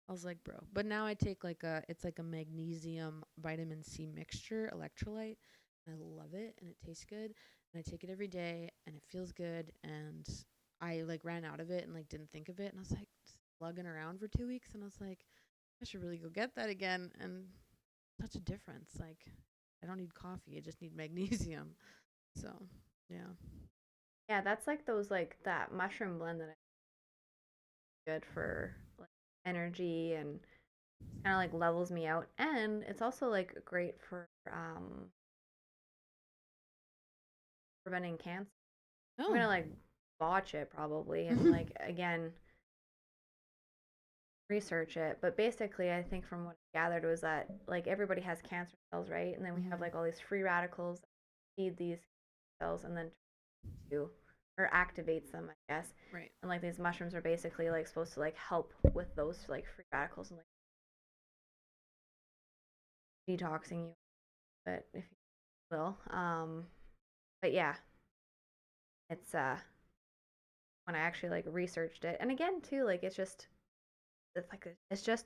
I was like, bro. But now I take it's like a magnesium vitamin C mixture, electrolyte. And I love it, and it tastes good. And I take it every day, and it feels good. And I like ran out of it and like didn't think of it. And I was like slugging around for 2 weeks, and I was like, I should really go get that again. And such a difference. Like, I don't need coffee. I just need magnesium. So, yeah. Yeah, that's like that mushroom blend that I good for like energy and kind of like levels me out, and it's also like great for preventing cancer. I'm gonna like botch it probably and like again research it, but basically I think from what I gathered was that like everybody has cancer cells, right? And then we have like all these free radicals that feed these cells and then to or activates them, I guess. Right. And like these mushrooms are basically like supposed to like help with those like free radicals and like detoxing you, but if you will. But yeah, it's when I actually like researched it, and again too, like it's just the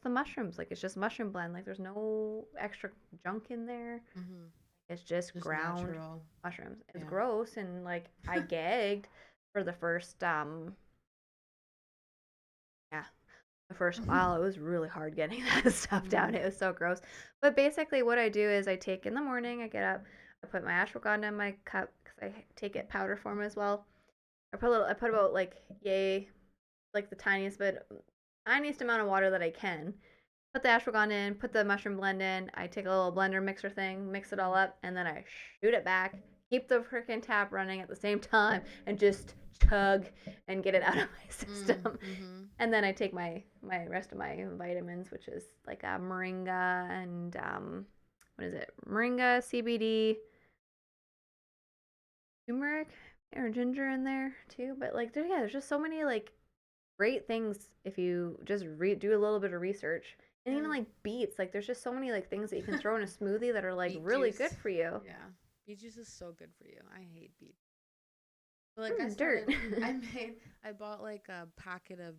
mushrooms, like it's just mushroom blend, like there's no extra junk in there. It's just ground natural mushrooms. It's gross, and like I gagged for the first the first while. It was really hard getting that stuff down. It was so gross. But basically what I do is I take in the morning, I get up, I put my ashwagandha in my cup because I take it powder form as well. I put about like like the tiniest amount of water that I can. Put the ashwagandha in, put the mushroom blend in. I take a little blender mixer thing, mix it all up, and then I shoot it back. Keep the freaking tap running at the same time, and just chug and get it out of my system. And then I take my rest of my vitamins, which is like moringa and what is it? Moringa, CBD, turmeric or ginger in there too. But like there's just so many like great things if you just do a little bit of research. And even like beets, like there's just so many like things that you can throw in a smoothie that are like beet really juice. Good for you. Yeah, beet juice is so good for you. I hate beets. Like I dirt. I bought like a packet of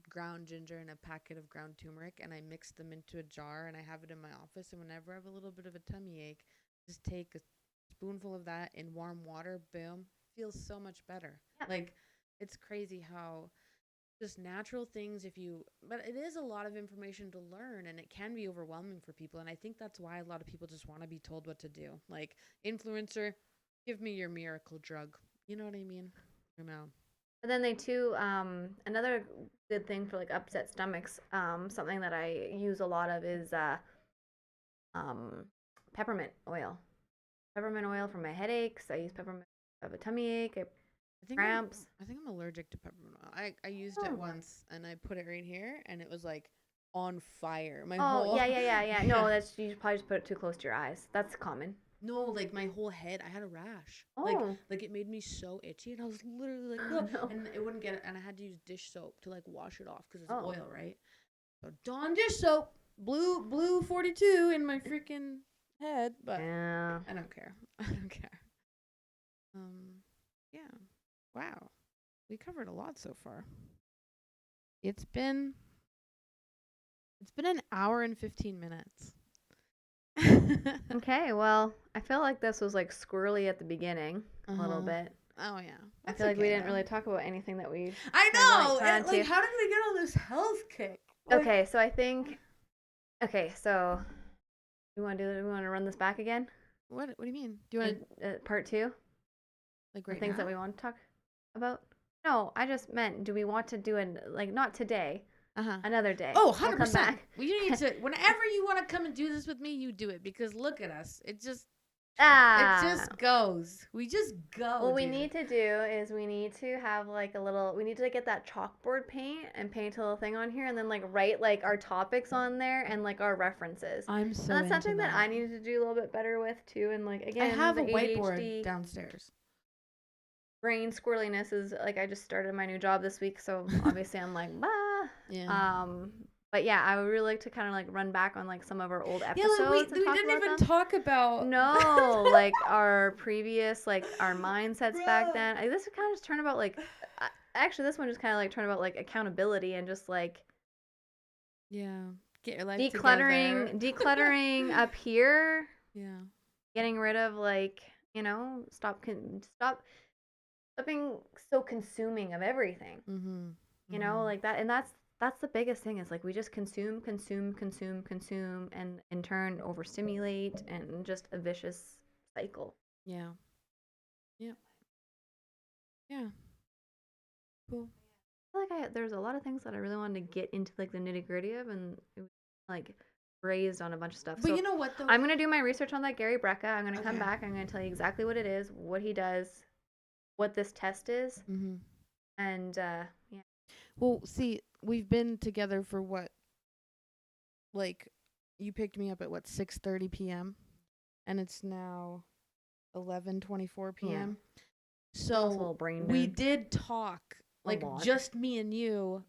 ground ginger, and a packet of ground turmeric, and I mixed them into a jar, and I have it in my office. And whenever I have a little bit of a tummy ache, just take a spoonful of that in warm water. Boom, feels so much better. Yeah. Like, it's crazy how just natural things, but it is a lot of information to learn, and it can be overwhelming for people. And I think that's why a lot of people just want to be told what to do. Like, influencer, give me your miracle drug. You know what I mean? You know. And then they too, another good thing for like upset stomachs, something that I use a lot of is um, peppermint oil. Peppermint oil for my headaches. I use peppermint. I have a tummy ache. Cramps. I think I'm allergic to peppermint oil. I used it once, and I put it right here, and it was like on fire. My whole yeah. No, that's you probably just put it too close to your eyes. That's common. No, like my whole head, I had a rash. Oh. Like it made me so itchy, and I was literally like, oh, no. And it wouldn't get it, and I had to use dish soap to like wash it off because it's oil, right? So Dawn dish soap, blue 42 in my freaking head, but yeah. I don't care. I don't care. Yeah. Wow, we covered a lot so far. It's been an hour and 15 minutes. Okay, well, I feel like this was like squirrely at the beginning a little bit. Oh yeah. I feel like we didn't really talk about anything that we. I know. Like, how did we get on this health kick? Okay, so I think. Okay, so we want to run this back again? What do you mean? Do you want to part 2? Like right the things now? that we want to talk about? No, I just meant, do we want to do like not today? Another day. Oh, 100%. We need to. Whenever you want to come and do this with me, you do it, because look at us. It just goes. We just go. What we need to do is we need to have like we need to like get that chalkboard paint and paint a little thing on here, and then like write like our topics on there and like our references. I'm so and that's something that I needed to do a little bit better with too. And like again, I have a ADHD, whiteboard downstairs. Brain squirreliness is like, I just started my new job this week, so obviously I'm like, bah. Yeah. But yeah, I would really like to kind of like run back on like some of our old episodes. Yeah, like we didn't even talk about. No, like our previous, like our mindsets back then. This would kind of just turn about like, actually this one just kind of like turn about like accountability and just like. Yeah. Get your life decluttering up here. Yeah. Getting rid of like, stopping so consuming of everything. Mm-hmm. You know, like that, and that's the biggest thing is like we just consume, and in turn overstimulate, and just a vicious cycle. Yeah. Yeah. Yeah. Cool. I feel like there's a lot of things that I really wanted to get into like the nitty gritty of, and it was like raised on a bunch of stuff. But so you know what though? I'm gonna do my research on that Gary Brecka. I'm gonna come back. I'm gonna tell you exactly what it is, what he does, what this test is, and yeah. Well, see, we've been together for what? Like, you picked me up at what, 6:30 p.m. and it's now 11:24 p.m. Yeah. So we did talk, like just me and you,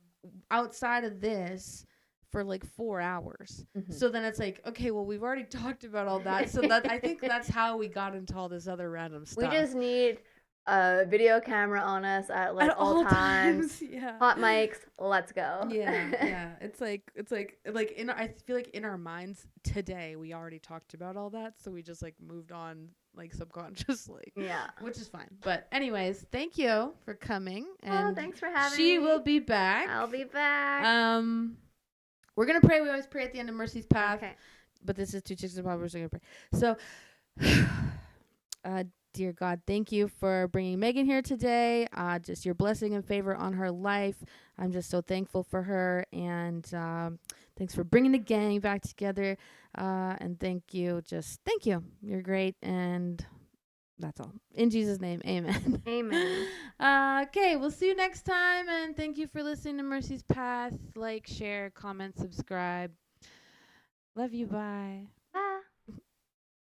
outside of this for like 4 hours. So then it's like, okay, well, we've already talked about all that. So that I think that's how we got into all this other random stuff. We just need a video camera on us at like all times. Yeah. Hot mics, let's go. Yeah. It's like I feel like in our minds today we already talked about all that, so we just like moved on like subconsciously. Yeah. Which is fine. But anyways, thank you for coming. And thanks for having me. She will be back. I'll be back. We're gonna pray. We always pray at the end of Mercy's Path. Okay. But this is Two Chicks and a Pop. We're still gonna pray. So dear God, thank you for bringing Meghan here today. Just your blessing and favor on her life. I'm just so thankful for her. And thanks for bringing the gang back together. And thank you. Just thank you. You're great. And that's all. In Jesus' name, amen. Amen. Okay, we'll see you next time. And thank you for listening to Mercy's Path. Like, share, comment, subscribe. Love you. Bye.